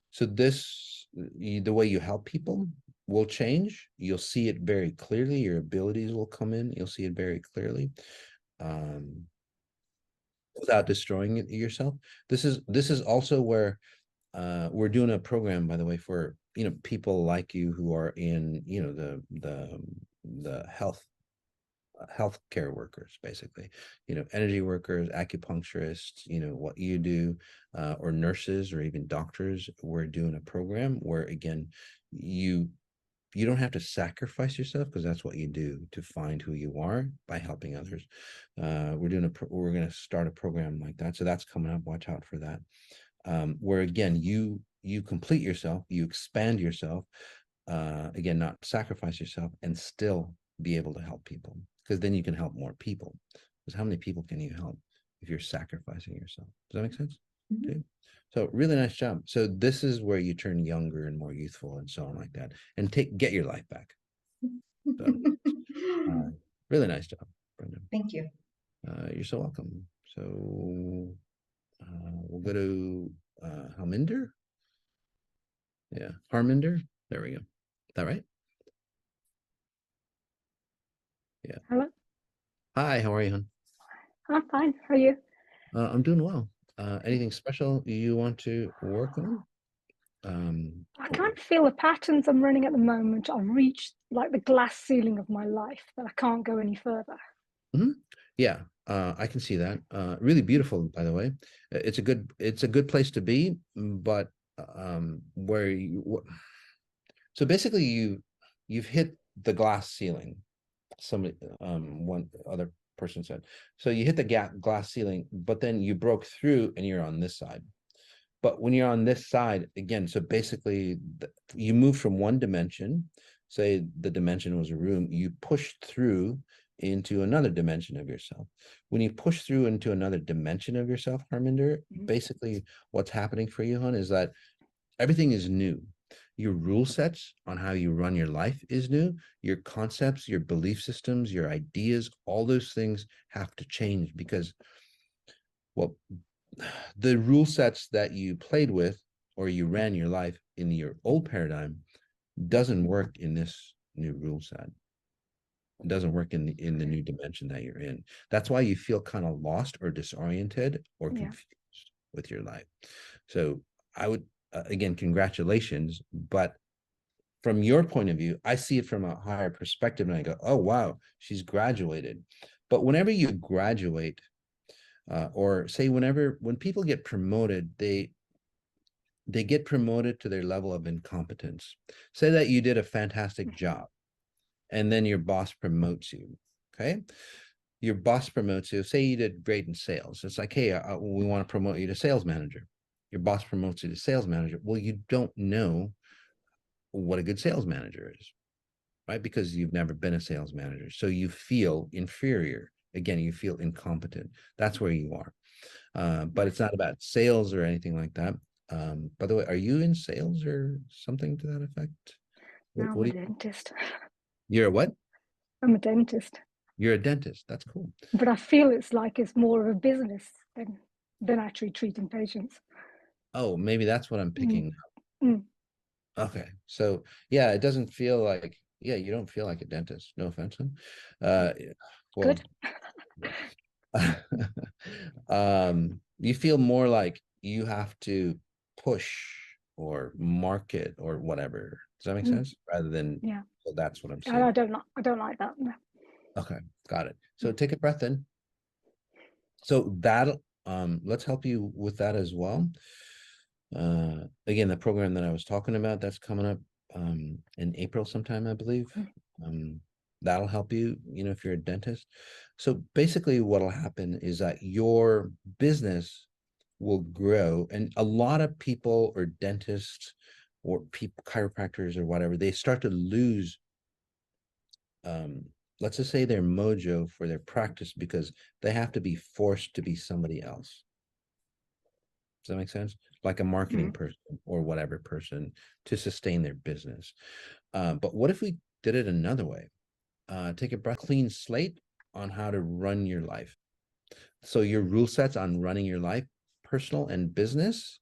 So the way you help people will change. You'll see it very clearly. Your abilities will come in. You'll see it very clearly, without destroying yourself. This is also where we're doing a program, by the way, for, you know, people like you who are in, you know, the healthcare workers, basically, you know, energy workers, acupuncturists, you know, what you do, or nurses, or even doctors. We're doing a program where, again, you don't have to sacrifice yourself, because that's what you do to find who you are, by helping others. We're going to start a program like that. So that's coming up. Watch out for that. Where again, you complete yourself, you expand yourself, again, not sacrifice yourself, and still be able to help people, because then you can help more people. Because how many people can you help if you're sacrificing yourself? Does that make sense? Okay. So really nice job. So this is where you turn younger and more youthful and so on like that, and get your life back. So really nice job, Brenda. Thank you. You're so welcome. So we'll go to Harminder. Yeah, Harminder. There we go. Is that right? Yeah. Hello. Hi, how are you, hon? I'm fine. How are you? I'm doing well. Anything special you want to work on? I kind of feel the patterns I'm running at the moment. I've reached like the glass ceiling of my life, but I can't go any further. Yeah, I can see that. Really beautiful, by the way. It's a good place to be, but where you, so basically you've hit the glass ceiling. Somebody, one other person said. So you hit the glass ceiling, but then you broke through and you're on this side. But when you're on this side, again, so basically you move from one dimension, say the dimension was a room, you pushed through into another dimension of yourself. When you push through into another dimension of yourself, Harminder, basically what's happening for you, hon, is that everything is new. Your rule sets on how you run your life is new. Your concepts, your belief systems, your ideas, all those things have to change, because, well, the rule sets that you played with or you ran your life in your old paradigm doesn't work in this new rule set. It doesn't work in the new dimension that you're in. That's why you feel kind of lost or disoriented or confused with your life. So I would, again, congratulations. But from your point of view, I see it from a higher perspective and I go, oh, wow, she's graduated. But whenever you graduate, or say when people get promoted, they get promoted to their level of incompetence. Say that you did a fantastic job and then your boss promotes you. Okay. your boss promotes you. Say you did great in sales. It's like, hey, we want to promote you to sales manager. Your boss promotes you to sales manager. Well, you don't know what a good sales manager is, right? Because you've never been a sales manager. So you feel inferior. Again, you feel incompetent. That's where you are. But it's not about sales or anything like that. By the way, are you in sales or something to that effect? No, I'm a dentist. You're a what? I'm a dentist. You're a dentist. That's cool. But I feel it's like it's more of a business than actually treating patients. Oh, maybe that's what I'm picking up. Mm. Okay. So yeah, it doesn't feel like, yeah, you don't feel like a dentist. No offense. Well, Good. You feel more like you have to push or market or whatever. Does that make sense? Rather than, yeah. So that's what I'm And saying. I don't like that. No. Okay, got it. So take a breath in. So that'll let's help you with that as well. Again, the program that I was talking about, that's coming up in April sometime, I believe. That'll help you, if you're a dentist. So basically what'll happen is that your business will grow, and a lot of people or dentists or people, chiropractors or whatever, they start to lose let's just say their mojo for their practice because they have to be forced to be somebody else. Does that make sense? Like a marketing person or whatever person to sustain their business. But what if we did it another way? Take a breath, clean slate on how to run your life. So your rule sets on running your life, personal and business,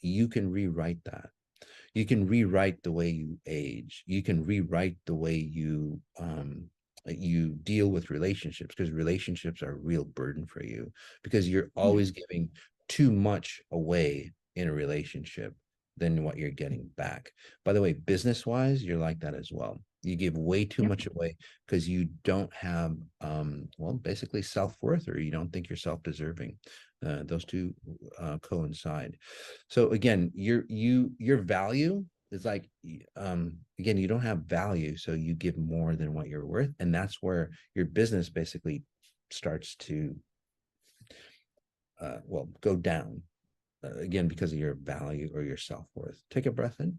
you can rewrite that. You can rewrite the way you age. You can rewrite the way you deal with relationships, because relationships are a real burden for you because you're always giving too much away in a relationship than what you're getting back. By the way, business wise, you're like that as well. You give way too much away because you don't have well, basically self-worth, or you don't think you're self-deserving. Those two coincide. So again, your value is like, again, you don't have value, so you give more than what you're worth, and that's where your business basically starts to well, go down again because of your value or your self-worth. Take a breath in.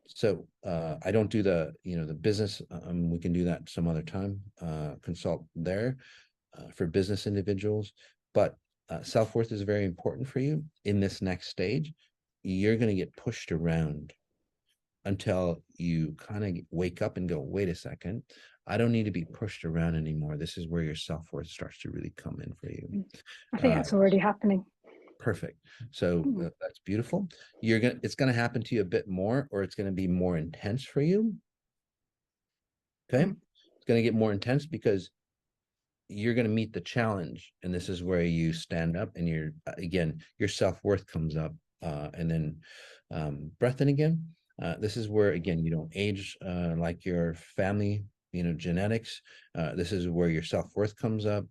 So I don't do the the business. We can do that some other time. Consult there for business individuals, but self-worth is very important for you in this next stage. You're going to get pushed around until you kind of wake up and go, wait a second, I don't need to be pushed around anymore. This is where your self-worth starts to really come in for you. I think that's already happening. Perfect. So that's beautiful. It's going to happen to you a bit more, or it's going to be more intense for you. Okay. It's going to get more intense because you're going to meet the challenge, and this is where you stand up and again, your self-worth comes up, and then breath in again. This is where, again, you don't age like your family, genetics. This is where your self-worth comes up.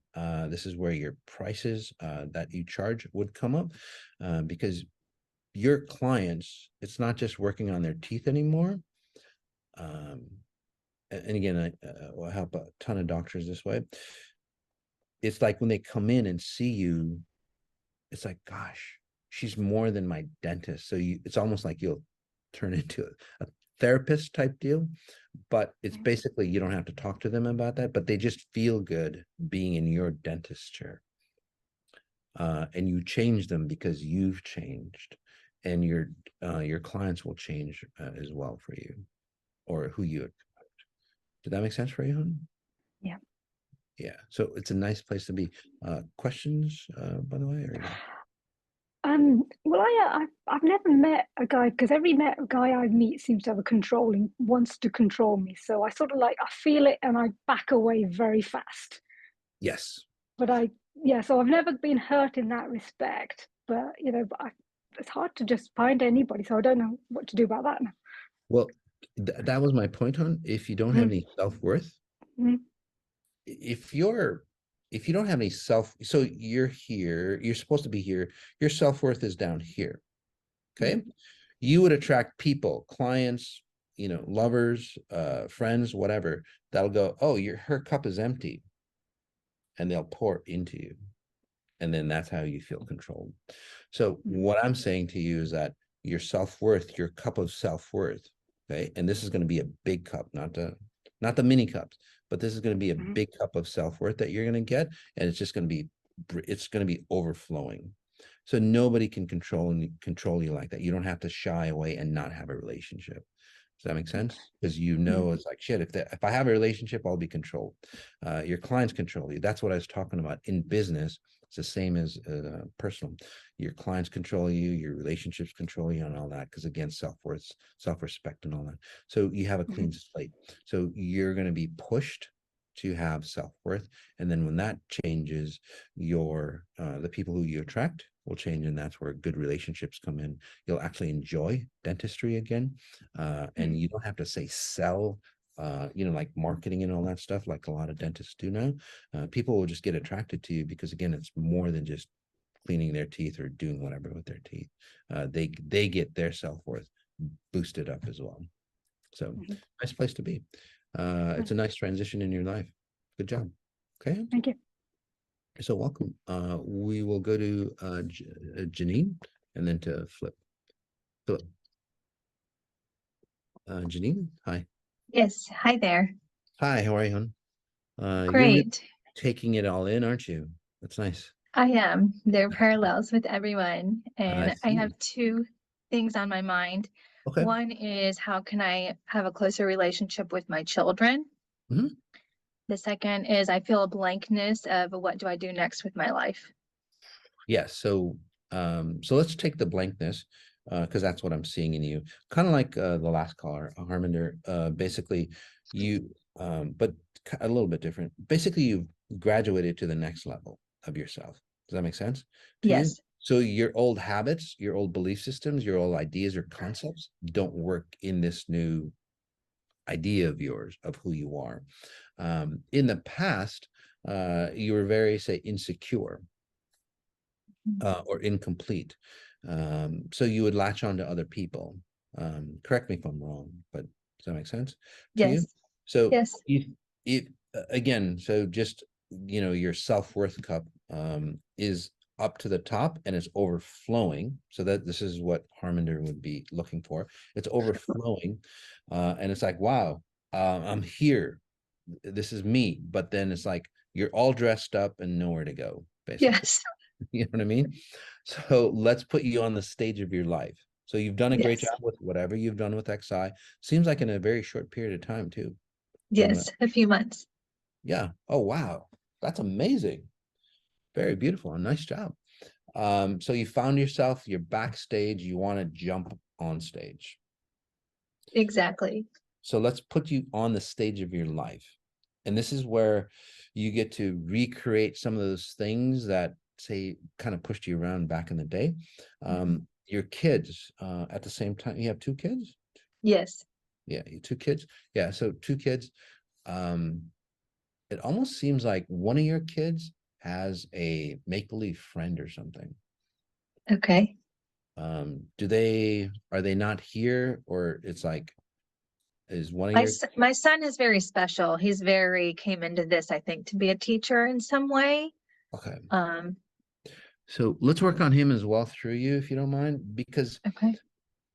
This is where your prices that you charge would come up, because your clients, it's not just working on their teeth anymore. And again, I help a ton of doctors this way. It's like when they come in and see you, it's like, gosh, she's more than my dentist. So it's almost like you'll turn into a therapist type deal, but it's basically, you don't have to talk to them about that, but they just feel good being in your dentist chair. And you change them because you've changed, and your clients will change as well for you, or who you expect. Did that make sense for you, hon? Yeah. Yeah. So it's a nice place to be. Questions, by the way? Or... Well, I've never met a guy, because every guy I meet seems to have wants to control me. So I sort of I feel it and I back away very fast. Yes. But so I've never been hurt in that respect. But it's hard to just find anybody, so I don't know what to do about that now. Well, that was my point, hon. If you don't have any self-worth, if you don't have any so you're here, you're supposed to be here, your self-worth is down here. Okay. You would attract people, clients, you know, lovers, friends, whatever, that'll go, oh, her cup is empty, and they'll pour into you. And then that's how you feel controlled. So what I'm saying to you is that your self-worth, your cup of self-worth, okay, and this is going to be a big cup, not the mini cups, but this is going to be a big cup of self-worth that you're going to get, and it's just going to be overflowing. So nobody can control you like that. You don't have to shy away and not have a relationship. Does that make sense? Because you know, it's like, shit, if I have a relationship, I'll be controlled. Your clients control you. That's what I was talking about in business. It's the same as personal. Your clients control you, your relationships control you, and all that. Because again, self-worth, self-respect, and all that. So you have a clean slate. So you're going to be pushed to have self-worth, and then when that changes, the people who you attract will change, and that's where good relationships come in. You'll actually enjoy dentistry again, and you don't have to say sell, like marketing and all that stuff like a lot of dentists do now. People will just get attracted to you because, again, it's more than just cleaning their teeth or doing whatever with their teeth. They get their self-worth boosted up as well. So nice place to be. It's a nice transition in your life. Good job. Okay. Thank you. So welcome. We will go to Janine and then to Philip. Janine, hi. Yes, hi there. Hi, how are you, hon? You're really Great. taking it all in, aren't you? That's nice. I am. There are parallels with everyone, and I see. have two things on my mind. Okay. One is, how can I have a closer relationship with my children? Mhm. The second is, I feel a blankness of what do I do next with my life? Yes. So let's take the blankness, because that's what I'm seeing in you. Kind of like the last caller, Harminder. Basically, you, but a little bit different. Basically, you've graduated to the next level of yourself. Does that make sense to you? Yes. So your old habits, your old belief systems, your old ideas or concepts don't work in this new idea of yours of who you are. In the past, you were very, say, insecure or incomplete. So you would latch on to other people. Correct me if I'm wrong, but does that make sense to you? Yes. So Yes. if again, so just, your self-worth cup is up to the top and it's overflowing. So that this is what Harminder would be looking for. It's overflowing. And it's like, wow, I'm here. This is me. But then it's like, you're all dressed up and nowhere to go, basically. Yes. You know what I mean? So let's put you on the stage of your life. So you've done a great Yes. job with whatever you've done with XI. Seems like in a very short period of time too. Yes. A few months. Yeah. Oh, wow. That's amazing. Very beautiful. And nice job. So you found yourself, you're backstage, you want to jump on stage. Exactly. So let's put you on the stage of your life. And this is where you get to recreate some of those things that, say, kind of pushed you around back in the day. Your kids, at the same time, you have two kids? Yes. Yeah, two kids. Yeah, so two kids. It almost seems like one of your kids has a make-believe friend or something. Okay. Are they not here, or it's like, is one of My son is very special. He's came into this, I think, to be a teacher in some way. Okay. Um, So let's work on him as well through you, if you don't mind, because okay.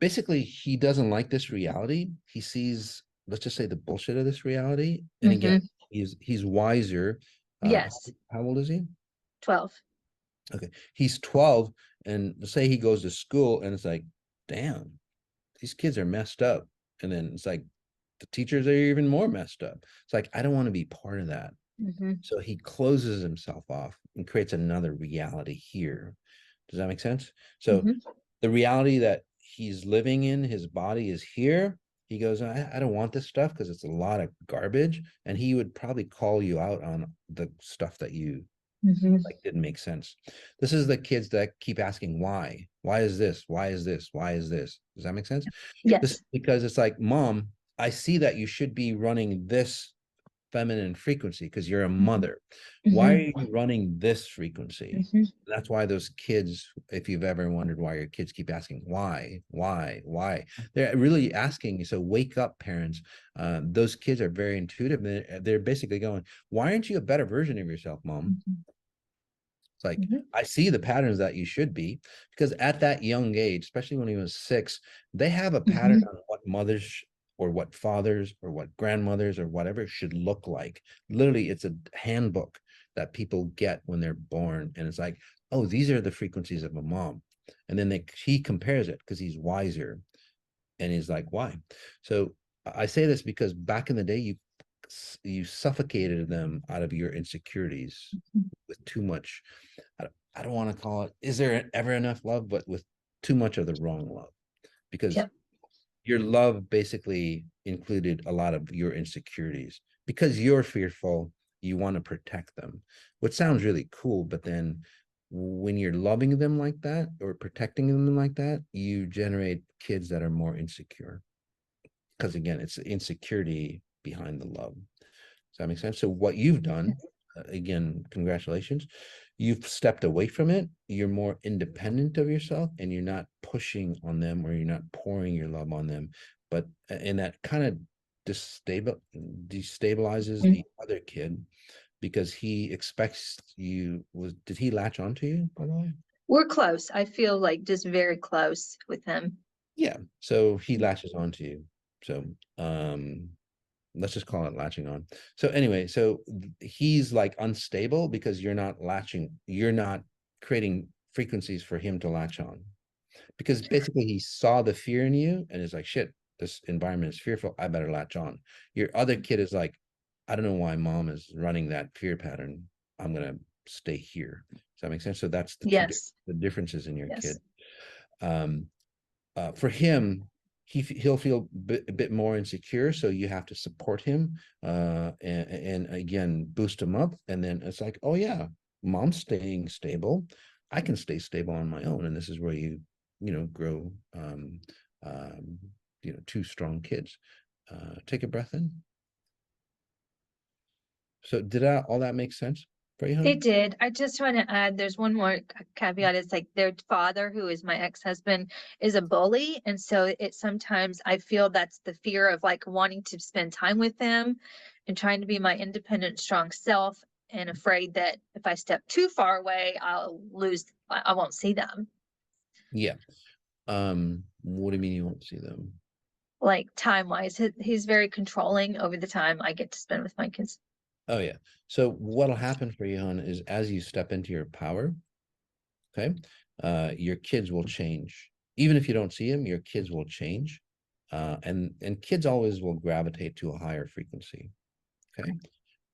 basically he doesn't like this reality. He sees, let's just say, the bullshit of this reality. And again, he's wiser. Yes. How old is he? 12. Okay. He's 12, and let's say he goes to school and it's like, damn, these kids are messed up. And then it's like, the teachers are even more messed up. It's like, I don't want to be part of that. So he closes himself off and creates another reality here. Does that make sense? So the reality that he's living in, his body is here. He goes, I don't want this stuff because it's a lot of garbage. And he would probably call you out on the stuff that you like didn't make sense. This is the kids that keep asking why. Why is this? Why is this? Why is this? Does that make sense? Yes. This, because it's like, Mom, I see that you should be running this feminine frequency because you're a mother. Why are you running this frequency? That's why those kids, if you've ever wondered why your kids keep asking why, they're really asking. So wake up, parents. Those kids are very intuitive. They're basically going, why aren't you a better version of yourself, mom? It's like, I see the patterns that you should be, because at that young age, especially when he was 6, they have a pattern on what mothers or what fathers or what grandmothers or whatever should look like. Literally, it's a handbook that people get when they're born. And it's like, oh, these are the frequencies of a mom. And then he compares it because he's wiser. And he's like, why? So I say this because back in the day, you suffocated them out of your insecurities with too much. I don't want to call it, is there ever enough love, but with too much of the wrong love, because your love basically included a lot of your insecurities. Because you're fearful, you want to protect them, which sounds really cool. But then when you're loving them like that or protecting them like that, you generate kids that are more insecure. Because again, it's the insecurity behind the love. Does that make sense? So what you've done, again, congratulations. You've stepped away from it. You're more independent of yourself, and you're not pushing on them, or you're not pouring your love on them. But and that kind of destabilizes the other kid, because he expects you. Did he latch onto you, by the way? We're close. I feel like just very close with him. Yeah. So he latches onto you. So let's just call it latching on. So anyway, so he's like unstable because you're not creating frequencies for him to latch on, because basically he saw the fear in you and is like, shit, this environment is fearful, I better latch on. Your other kid is like, I don't know why mom is running that fear pattern, I'm gonna stay here. Does that make sense? So that's the differences in your kid. For him, he'll feel a bit more insecure, so you have to support him and again boost him up. And then it's like, oh yeah, mom's staying stable, I can stay stable on my own. And this is where you grow two strong kids. Take a breath in. So did all that make sense for you, honey? It did. I just want to add, there's one more caveat. It's like their father, who is my ex-husband, is a bully. And so sometimes I feel that's the fear of like wanting to spend time with them and trying to be my independent, strong self, and afraid that if I step too far away, I won't see them. Yeah. What do you mean you won't see them? Like time-wise, he's very controlling over the time I get to spend with my kids. Oh yeah. So what'll happen for you, hon, is as you step into your power, okay, your kids will change. Even if you don't see them, your kids will change. And kids always will gravitate to a higher frequency. Okay.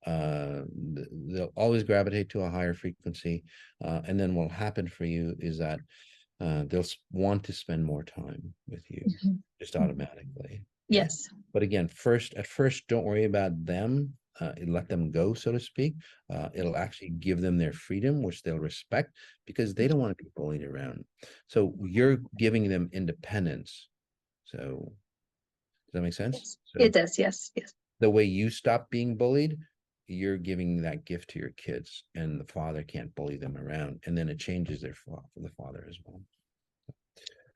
They'll always gravitate to a higher frequency. And then what'll happen for you is that they'll want to spend more time with you just automatically. Yes. But again, at first, don't worry about them. Let them go, so to speak. It'll actually give them their freedom, which they'll respect, because they don't want to be bullied around. So you're giving them independence. So does that make sense? So it does. Yes. the way you stop being bullied, you're giving that gift to your kids, and the father can't bully them around. And then it changes the father as well.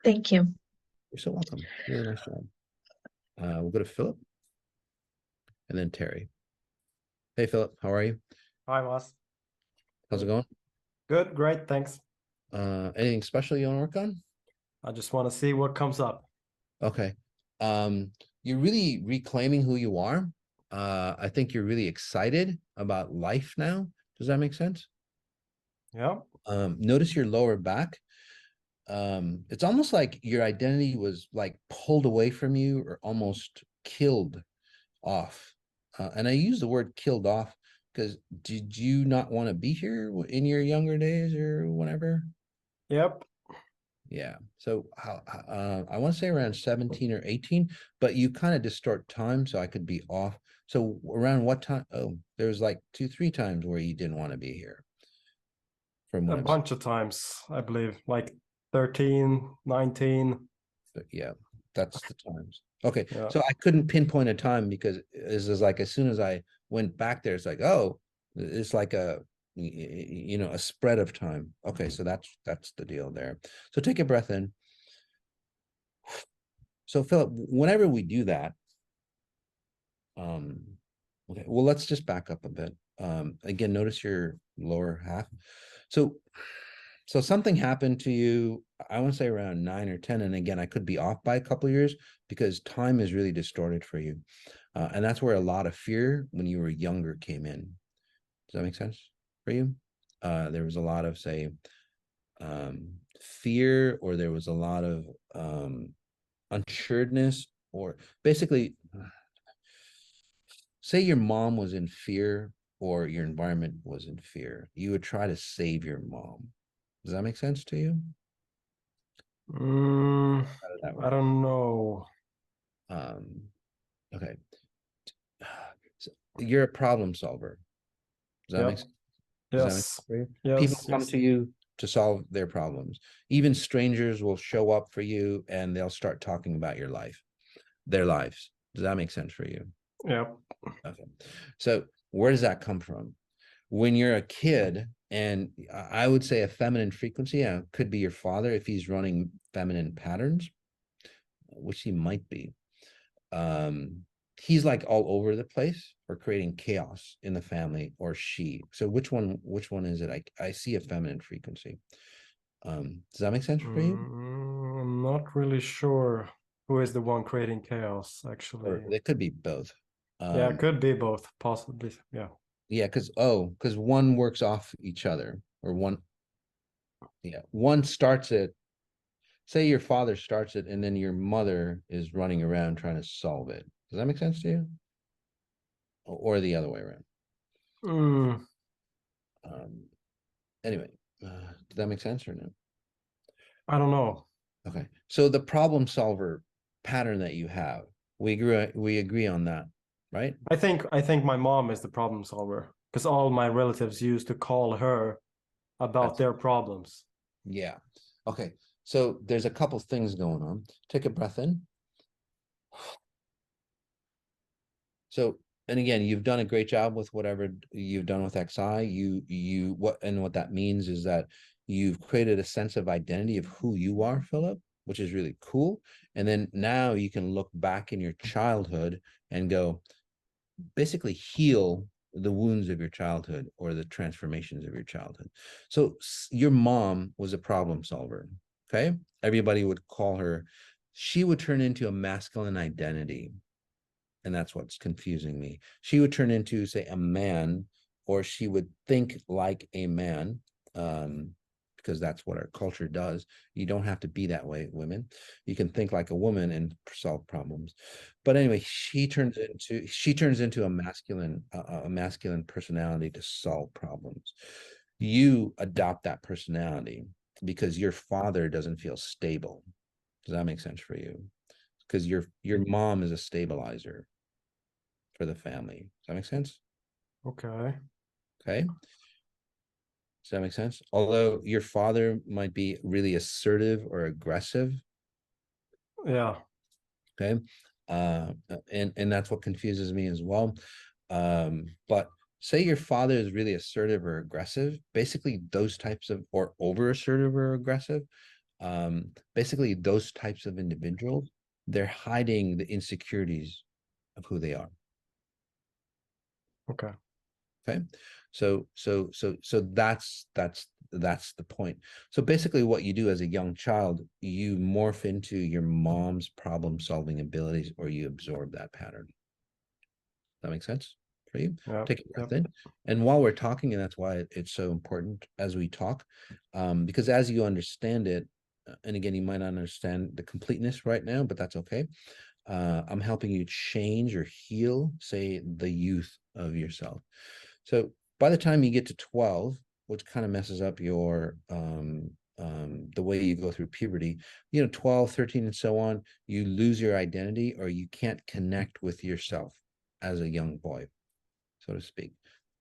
Thank you. You're so welcome. Really nice job. We'll go to Philip and then Terry. Hey, Philip, how are you? Hi, Moss. How's it going? Good, great, thanks. Anything special you want to work on? I just want to see what comes up. Okay. You're really reclaiming who you are. I think you're really excited about life now. Does that make sense? Yeah. Notice your lower back. It's almost like your identity was like pulled away from you or almost killed off. And I use the word killed off because did you not want to be here in your younger days or whatever? Yep. Yeah. So I want to say around 17 or 18, but you kind of distort time, so I could be off. So around what time? Oh, there's like 2-3 times where you didn't want to be here. From a bunch of times, I believe, like 13, 19. But yeah, that's the times. Okay, Yeah. so I couldn't pinpoint a time because this is like as soon as I went back there, it's like, oh, it's like a a spread of time. Okay, so that's the deal there. So take a breath in. So Philip, whenever we do that, okay, well, let's just back up a bit. Again, notice your lower half. So something happened to you, I want to say around 9 or 10. And again, I could be off by a couple of years because time is really distorted for you. And that's where a lot of fear when you were younger came in. Does that make sense for you? There was a lot of, say, fear, or there was a lot of unsureness, or basically, say your mom was in fear or your environment was in fear, you would try to save your mom. Does that make sense to you? I don't know. Okay. So you're a problem solver. Does that make sense? Does that make sense for you? People come to you to solve their problems. Even strangers will show up for you and they'll start talking about your life, their lives. Does that make sense for you? Yep. Okay. So where does that come from? When you're a kid, and I would say a feminine frequency, could be your father if he's running feminine patterns, which he might be. He's like all over the place or creating chaos in the family, or she. So which one is it? I see a feminine frequency. Does that make sense for you? I'm not really sure who is the one creating chaos, actually. Or it could be both. Yeah, it could be both, possibly. Yeah. Yeah, because one works off each other, or one starts it. Say your father starts it, and then your mother is running around trying to solve it. Does that make sense to you? Or the other way around? Anyway, does that make sense or no? I don't know. Okay, so the problem solver pattern that you have, we agree on that, right? I think my mom is the problem solver because all my relatives used to call her about their problems. Yeah. Okay. So there's a couple things going on. Take a breath in. So, and again, you've done a great job with whatever you've done with XI. What that means is that you've created a sense of identity of who you are, Philip, which is really cool. And then now you can look back in your childhood and go, basically heal the wounds of your childhood or the transformations of your childhood. So your mom was a problem solver. Okay. Everybody would call her, she would turn into a masculine identity. And that's what's confusing me. She would turn into, say, a man, or she would think like a man, because that's what our culture does. You don't have to be that way, women. You can think like a woman and solve problems. But anyway, she turns into a masculine personality to solve problems. You adopt that personality because your father doesn't feel stable. Does that make sense for you? Because your mom is a stabilizer for the family. Does that make sense? Okay. Okay. Does that make sense? Although your father might be really assertive or aggressive. Yeah. Okay. And that's what confuses me as well. But say your father is really assertive or aggressive, basically those types of, or over assertive or aggressive, basically those types of individuals, they're hiding the insecurities of who they are. Okay. Okay. So that's the point. So basically what you do as a young child, you morph into your mom's problem solving abilities, or you absorb that pattern. That makes sense for you? Yep. Take a breath in. And while we're talking, and that's why it's so important as we talk, because as you understand it, and again, you might not understand the completeness right now, but that's okay. I'm helping you change or heal, say, the youth of yourself. So by the time you get to 12, which kind of messes up your the way you go through puberty, 12, 13, and so on, you lose your identity, or you can't connect with yourself as a young boy, so to speak.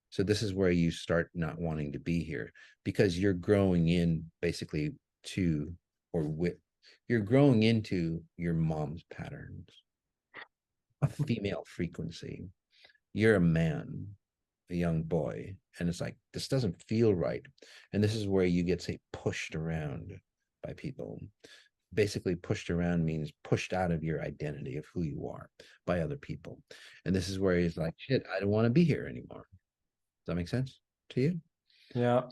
So this is where you start not wanting to be here, because you're growing in basically to, or with, you're growing into your mom's patterns. a female frequency. You're a man, a young boy, and it's like, this doesn't feel right. And this is where you get, say, pushed around by people. Basically, pushed around means pushed out of your identity of who you are by other people. And this is where he's like, shit, I don't want to be here anymore. Does that make sense to you? Yeah.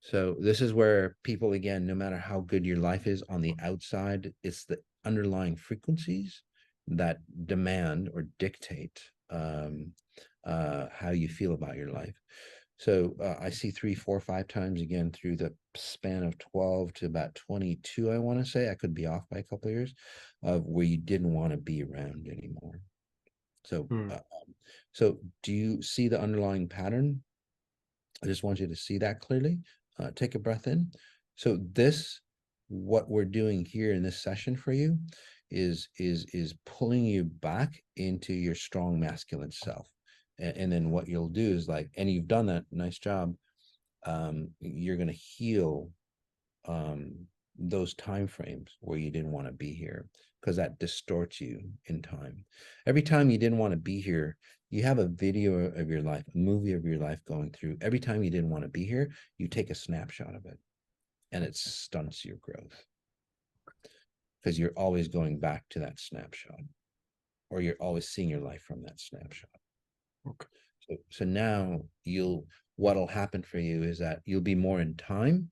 So this is where people, again, no matter how good your life is on the outside, it's the underlying frequencies that demand or dictate how you feel about your life. So I see 3, 4, 5 times again through the span of 12 to about 22, I want to say. I could be off by a couple of years, of where you didn't want to be around anymore. So, so do you see the underlying pattern? I just want you to see that clearly. Take a breath in. So this, what we're doing here in this session for you is pulling you back into your strong masculine self. And then what you'll do is like, and you've done that, nice job. You're going to heal those time frames where you didn't want to be here, because that distorts you in time. Every time you didn't want to be here, you have a video of your life, a movie of your life going through. Every time you didn't want to be here, you take a snapshot of it, and it stunts your growth, because you're always going back to that snapshot, or you're always seeing your life from that snapshot. Okay. So now what'll happen for you is that you'll be more in time.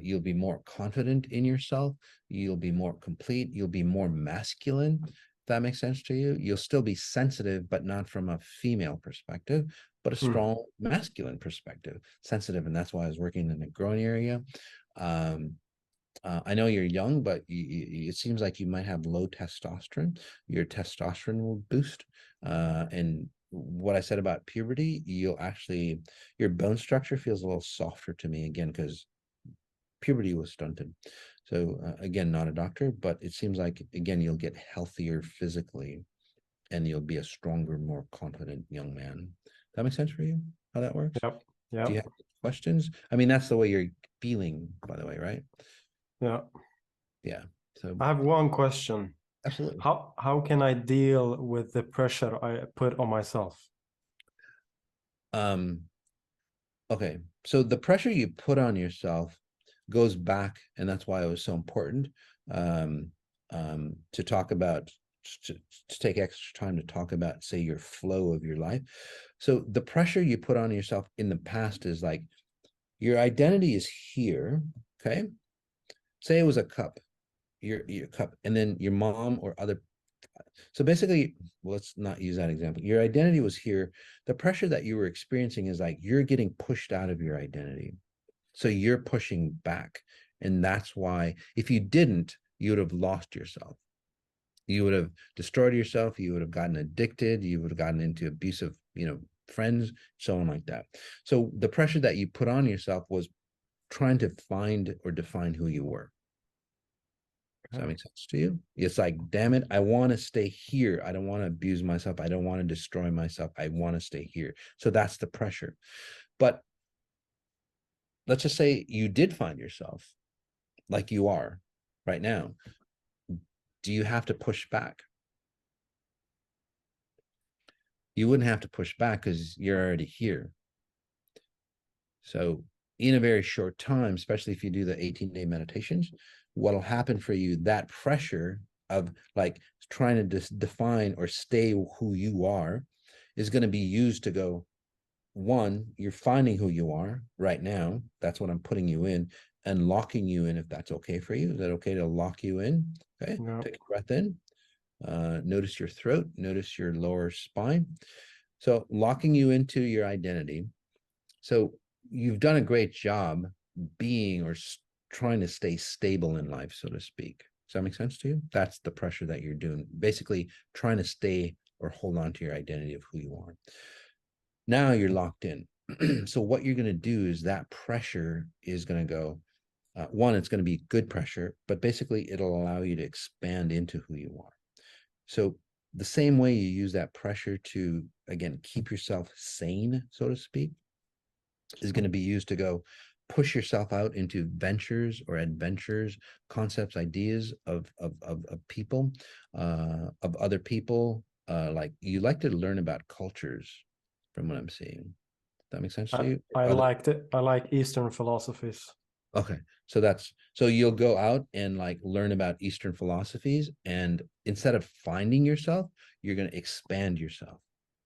You'll be more confident in yourself. You'll be more complete. You'll be more masculine. If that makes sense to you. You'll still be sensitive, but not from a female perspective, but a strong masculine perspective, sensitive. And that's why I was working in the growing area. I know you're young, but it seems like you might have low testosterone. Your testosterone will boost. And what I said about puberty, your bone structure feels a little softer to me, again, because puberty was stunted. So again, not a doctor, but it seems like, again, you'll get healthier physically, and you'll be a stronger, more confident young man. That makes sense for you, how that works? Yep. Yeah. Do you have questions? I mean, that's the way you're feeling, by the way, right? Yeah. Yeah. So I have one question. Absolutely. How can I deal with the pressure I put on myself? Okay. So the pressure you put on yourself goes back, and that's why it was so important to talk about, to take extra time to talk about, say, your flow of your life. So the pressure you put on yourself in the past is like, your identity is here. Okay. Say it was a cup, your cup, and then your mom or other. So basically, let's not use that example. Your identity was here. The pressure that you were experiencing is like, you're getting pushed out of your identity. So you're pushing back. And that's why, if you didn't, you would have lost yourself. You would have destroyed yourself. You would have gotten addicted. You would have gotten into abusive, friends, so on like that. So the pressure that you put on yourself was trying to find or define who you were. Does that make sense to you? It's like, damn it, I want to stay here. I don't want to abuse myself. I don't want to destroy myself. I want to stay here. So that's the pressure. But let's just say you did find yourself like you are right now. Do you have to push back? You wouldn't have to push back, because you're already here. So in a very short time, especially if you do the 18-day meditations, what'll happen for you, that pressure of like trying to define or stay who you are, is going to be used to go, one, you're finding who you are right now. That's what I'm putting you in, and locking you in, if that's okay for you. Is that okay to lock you in? Okay. Yeah. Take a breath in. Notice your throat, notice your lower spine. So locking you into your identity. So you've done a great job being, or trying to stay stable in life, so to speak. Does that make sense to you? That's the pressure that you're doing, basically trying to stay or hold on to your identity of who you are. Now you're locked in. So what you're going to do is, that pressure is going to go, one, it's going to be good pressure, but basically it'll allow you to expand into who you are. So the same way you use that pressure to, again, keep yourself sane, so to speak, is going to be used to go push yourself out into ventures or adventures, concepts, ideas of people, of other people, like you like to learn about cultures from what I'm seeing. Does that make sense to you? I liked it. I like Eastern philosophies. Okay, so you'll go out and like learn about Eastern philosophies, and instead of finding yourself, you're going to expand yourself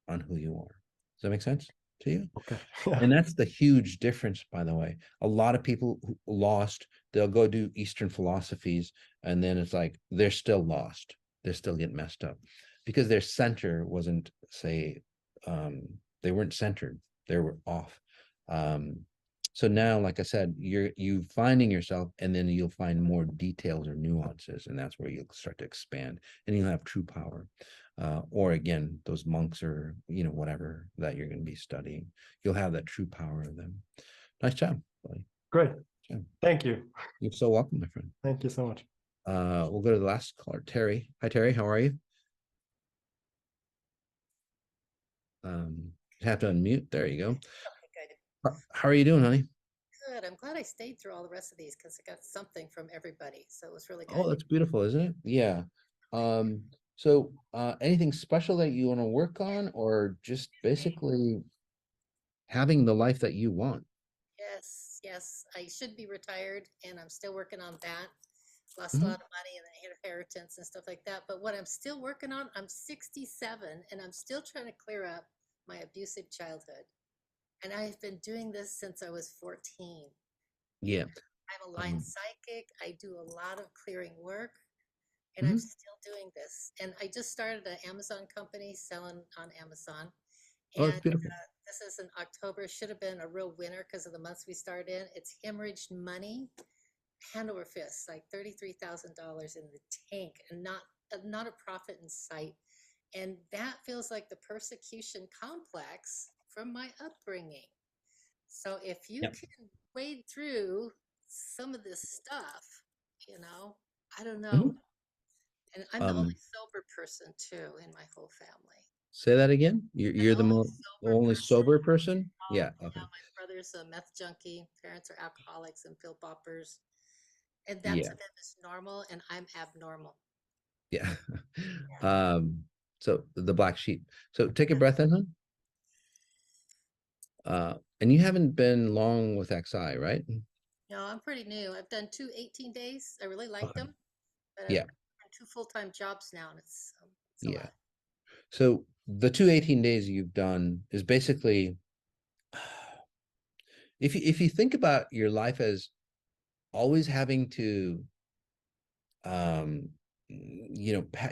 on who you are. Does that make sense to you? Okay. And that's the huge difference, by the way. A lot of people who lost, they'll go do Eastern philosophies, and then it's like they're still lost. They're still getting messed up because their center wasn't, say, they weren't centered. They were off. So now, like I said, you finding yourself, and then you'll find more details or nuances, and that's where you'll start to expand, and you'll have true power. Or again, those monks or whatever that you're going to be studying, you'll have that true power of them. Nice job, buddy. Great. Yeah. Thank you. You're so welcome, my friend. Thank you so much. We'll go to the last caller, Terry. Hi, Terry. How are you? You have to unmute. There you go. Okay, good. How are you doing, honey? Good. I'm glad I stayed through all the rest of these because I got something from everybody. So it was really good. Oh, that's beautiful, isn't it? Yeah. So anything special that you want to work on, or just basically having the life that you want? Yes, yes. I should be retired and I'm still working on that. Lost a lot of money and inheritance and stuff like that. But what I'm still working on, I'm 67 and I'm still trying to clear up my abusive childhood. And I've been doing this since I was 14. Yeah. I'm a line psychic. I do a lot of clearing work, and I'm still doing this. And I just started an Amazon company selling on Amazon. Oh, And it's beautiful. this is in October. Should have been a real winner because of the months we started in. It's hemorrhaged money, hand over fist, like $33,000 in the tank, and not a profit in sight. And that feels like the persecution complex from my upbringing. So if you can wade through some of this stuff, I don't know. And I'm the only sober person too in my whole family. Say that again. You're the only sober person? Yeah. Okay. My brother's a meth junkie. Parents are alcoholics and pill poppers. And that Yeah. to them is normal, and I'm abnormal. Yeah. So the black sheep. So take a breath in, huh? And you haven't been long with XI, right? No, I'm pretty new. I've done 2 days. I really liked them. But Yeah. I'm 2 full-time jobs now, and it's a Yeah. lot. So the 2 days you've done is basically, if you think about your life as always having to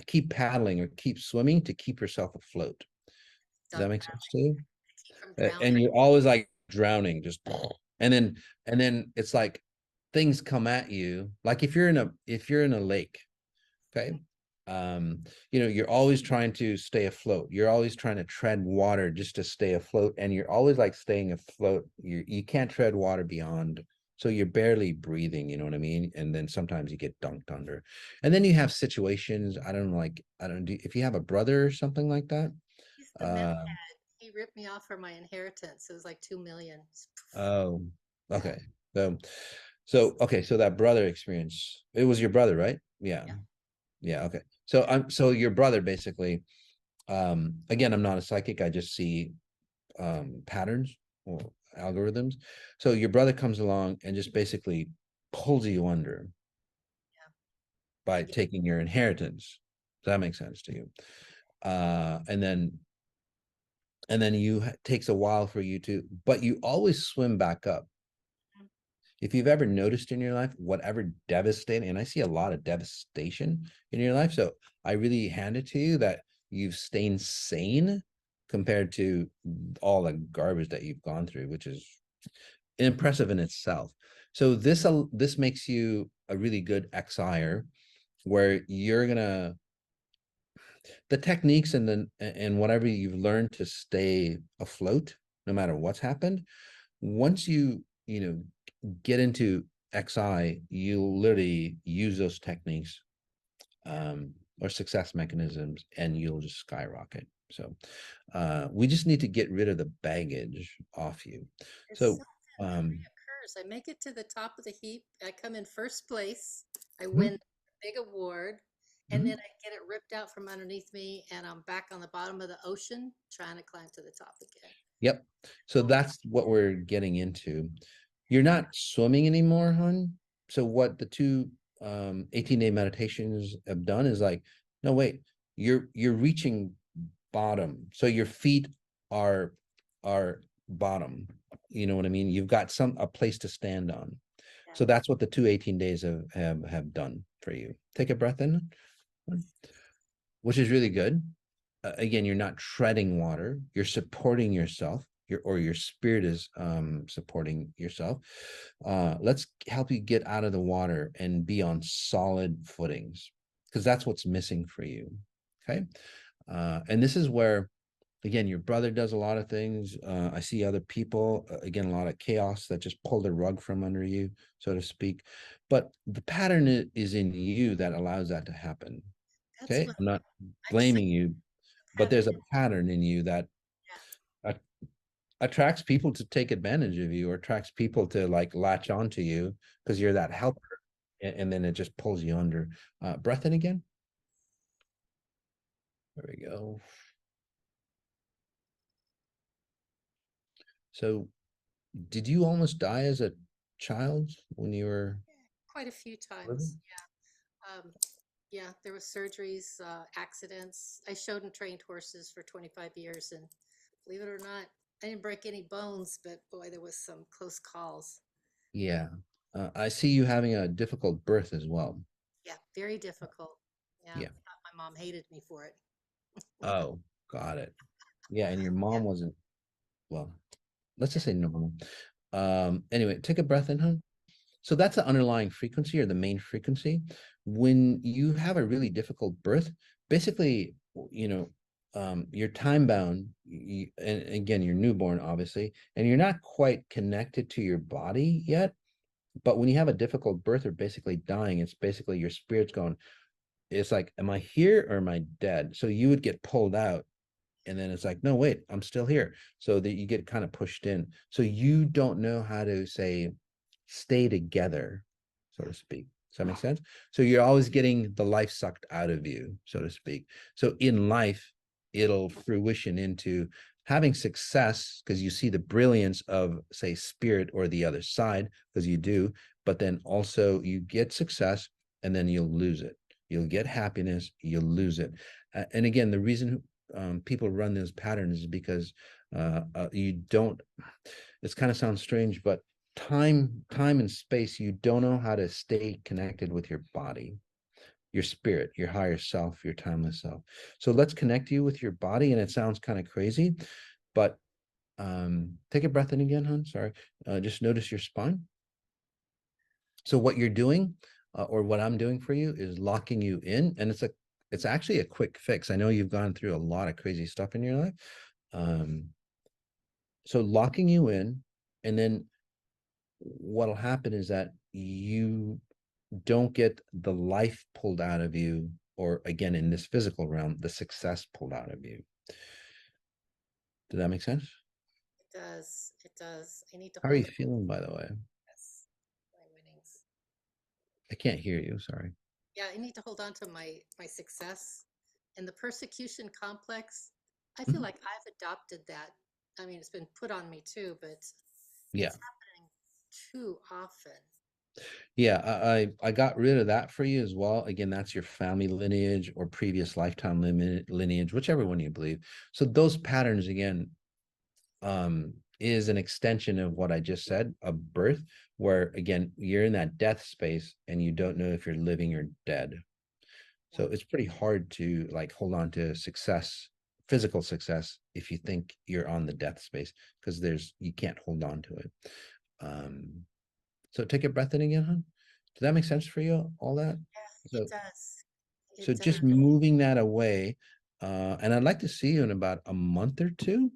keep paddling or keep swimming to keep yourself afloat. Does that make sense to you? And you're always like drowning, just and then it's like things come at you. Like if you're in a lake, okay, you're always trying to stay afloat. You're always trying to tread water just to stay afloat, and you're always like staying afloat. You can't tread water beyond, so you're barely breathing, you know what I mean? And then sometimes you get dunked under. And then you have situations, I don't know if you have a brother or something like that. He's the meth head. He ripped me off for my inheritance. It was like $2 million. Oh, okay. So that brother experience, it was your brother, right? Yeah. Okay. So your brother basically, again, I'm not a psychic. I just see patterns or algorithms. So your brother comes along and just basically pulls you under by taking your inheritance. Does that make sense to you? And then takes a while for you to, but you always swim back up. If you've ever noticed in your life, whatever devastating, and I see a lot of devastation in your life, so I really hand it to you that you've stayed sane compared to all the garbage that you've gone through, which is impressive in itself. So this makes you a really good XIer, where you're gonna, the techniques and whatever you've learned to stay afloat no matter what's happened, once you get into XI, you'll literally use those techniques or success mechanisms, and you'll just skyrocket. So we just need to get rid of the baggage off you. So reoccurs. I make it to the top of the heap. I come in first place. I win a big award, and then I get it ripped out from underneath me, and I'm back on the bottom of the ocean trying to climb to the top again. Yep. So that's what we're getting into. You're not swimming anymore, hon. So what the two 18-day meditations have done is like, no, wait, you're reaching bottom. So your feet are bottom. You know what I mean? You've got a place to stand on. Yeah. So that's what the two 18 days have done for you. Take a breath in, which is really good. Again, you're not treading water, you're supporting yourself, your spirit is supporting yourself. Let's help you get out of the water and be on solid footings, because that's what's missing for you. Okay. And this is where, again, your brother does a lot of things. I see other people, again, a lot of chaos that just pull the rug from under you, so to speak. But the pattern is in you that allows that to happen. That's Okay. what I'm not I'm blaming saying. you, but there's a pattern in you that attracts people to take advantage of you, or attracts people to like latch onto you because you're that helper, and then it just pulls you under. Breath in again. There we go. So did you almost die as a child when you were Quite a few times. living? Yeah, there was surgeries, accidents. I showed and trained horses for 25 years, and believe it or not, I didn't break any bones, but boy, there was some close calls. Yeah. I see you having a difficult birth as well. Yeah, very difficult. Yeah, Yeah. I thought my mom hated me for it. Oh, got it. Yeah, and your mom wasn't, well, let's just say normal. Anyway, take a breath in, hon. So that's the underlying frequency, or the main frequency. When you have a really difficult birth, basically, you're time bound, and again, you're newborn, obviously, and you're not quite connected to your body yet. But when you have a difficult birth, or basically dying, it's basically your spirit's going, it's like, am I here or am I dead? So you would get pulled out, and then it's like, no, wait, I'm still here. So that you get kind of pushed in. So you don't know how to say stay together, so to speak. Does that make sense? So you're always getting the life sucked out of you, so to speak. So in life, it'll fruition into having success because you see the brilliance of, say, spirit or the other side, because you do, but then also you get success and then you'll lose it. You'll get happiness, you'll lose it. And again, the reason people run those patterns is because you don't, this kind of sounds strange, but time and space, you don't know how to stay connected with your body, your spirit, your higher self, your timeless self. So let's connect you with your body. And it sounds kind of crazy, but take a breath in again, hon. Sorry. Just notice your spine. So what you're doing, or what I'm doing for you, is locking you in, and it's actually a quick fix. I know you've gone through a lot of crazy stuff in your life. So locking you in, and then what'll happen is that you don't get the life pulled out of you, or again, in this physical realm, the success pulled out of you. Does that make sense? It does. It does. I need to How are hold you feeling, by the way? Yes, my winnings. I can't hear you, sorry. Yeah, I need to hold on to my success. And the persecution complex, I Mm-hmm. feel like I've adopted that. I mean, it's been put on me too, but Yeah. it's happening too often. Yeah, I got rid of that for you as well. Again, that's your family lineage or previous lifetime lineage, whichever one you believe. So those patterns, again, is an extension of what I just said, of birth, where again, you're in that death space and you don't know if you're living or dead. So it's pretty hard to like hold on to success, physical success, if you think you're on the death space, because you can't hold on to it. So take a breath in again, huh? Does that make sense for you, all that? Yeah, it does. So It just does. moving that away. And I'd like to see you in about a month or two.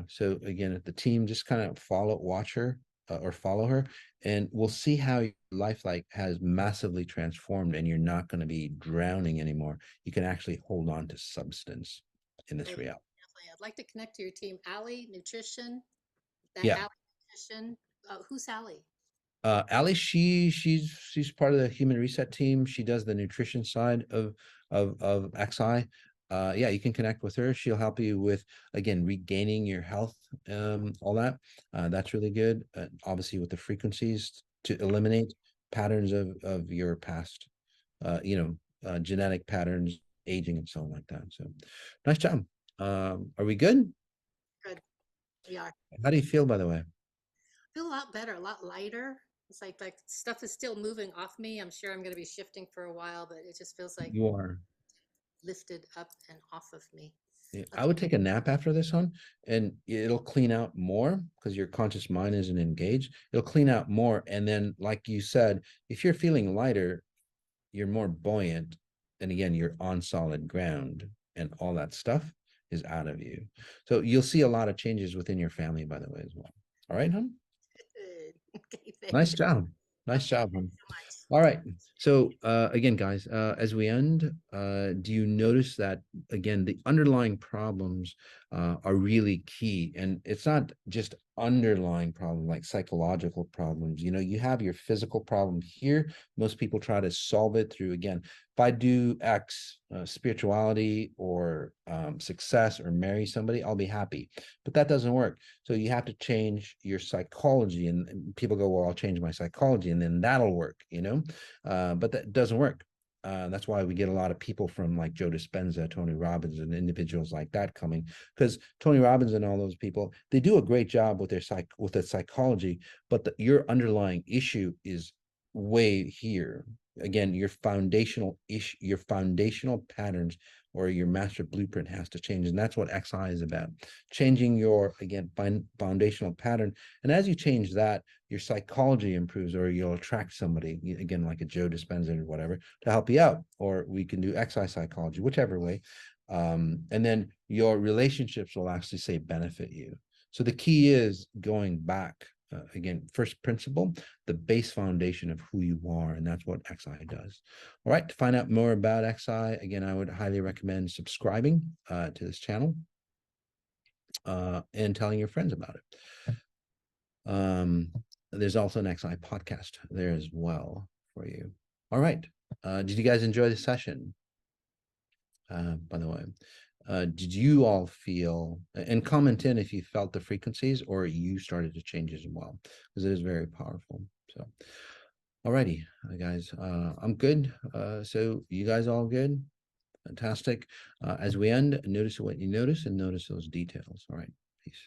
So again, if the team just kind of watch her, or follow her, and we'll see how your life has massively transformed, and you're not going to be drowning anymore. You can actually hold on to substance in this reality. Definitely. I'd like to connect to your team. Allie, nutrition. That Yeah. Allie nutrition. Who's Allie? Ali, she's part of the human reset team. She does the nutrition side of XI. Yeah, you can connect with her. She'll help you with, again, regaining your health, all that. That's really good. Obviously with the frequencies to eliminate patterns of your past, genetic patterns, aging and so on like that. So nice job. Are we good? Good. We are. How do you feel, by the way? I feel a lot better, a lot lighter. It's like stuff is still moving off me. I'm sure I'm going to be shifting for a while, but it just feels like You are. lifted up and off of me. Yeah, I would take a nap after this one, and it'll clean out more because your conscious mind isn't engaged. It'll clean out more. And then, like you said, if you're feeling lighter, you're more buoyant. And again, you're on solid ground, and all that stuff is out of you. So you'll see a lot of changes within your family, by the way, as well. All right, hon? Good. Okay, Nice thanks. job. Nice Okay, job, hon. thanks so much. All right. So again, guys, as we end, do you notice that, again, the underlying problems are really key? And it's not just underlying problem like psychological problems. You have your physical problem here. Most people try to solve it through, again, if I do X, spirituality or success or marry somebody, I'll be happy. But that doesn't work. So you have to change your psychology. And people go, well, I'll change my psychology and then that'll work, but that doesn't work. That's why we get a lot of people from like Joe Dispenza, Tony Robbins, and individuals like that coming, because Tony Robbins and all those people, they do a great job with their psychology, but your underlying issue is way here. Again, your foundational issue, your foundational patterns or your master blueprint has to change. And that's what XI is about. Changing your, again, foundational pattern. And as you change that, your psychology improves, or you'll attract somebody, again, like a Joe Dispenza or whatever, to help you out. Or we can do XI psychology, whichever way. And then your relationships will actually say benefit you. So the key is going back. Again, first principle, the base foundation of who you are, and that's what XI does. All right, to find out more about XI, again, I would highly recommend subscribing to this channel and telling your friends about it. There's also an XI podcast there as well for you. All right, did you guys enjoy the session? By the way, did you all feel, and comment in if you felt the frequencies or you started to change as well, because it is very powerful. So alrighty, guys, I'm good. So you guys all good? Fantastic. As we end, notice what you notice and notice those details. All right, peace.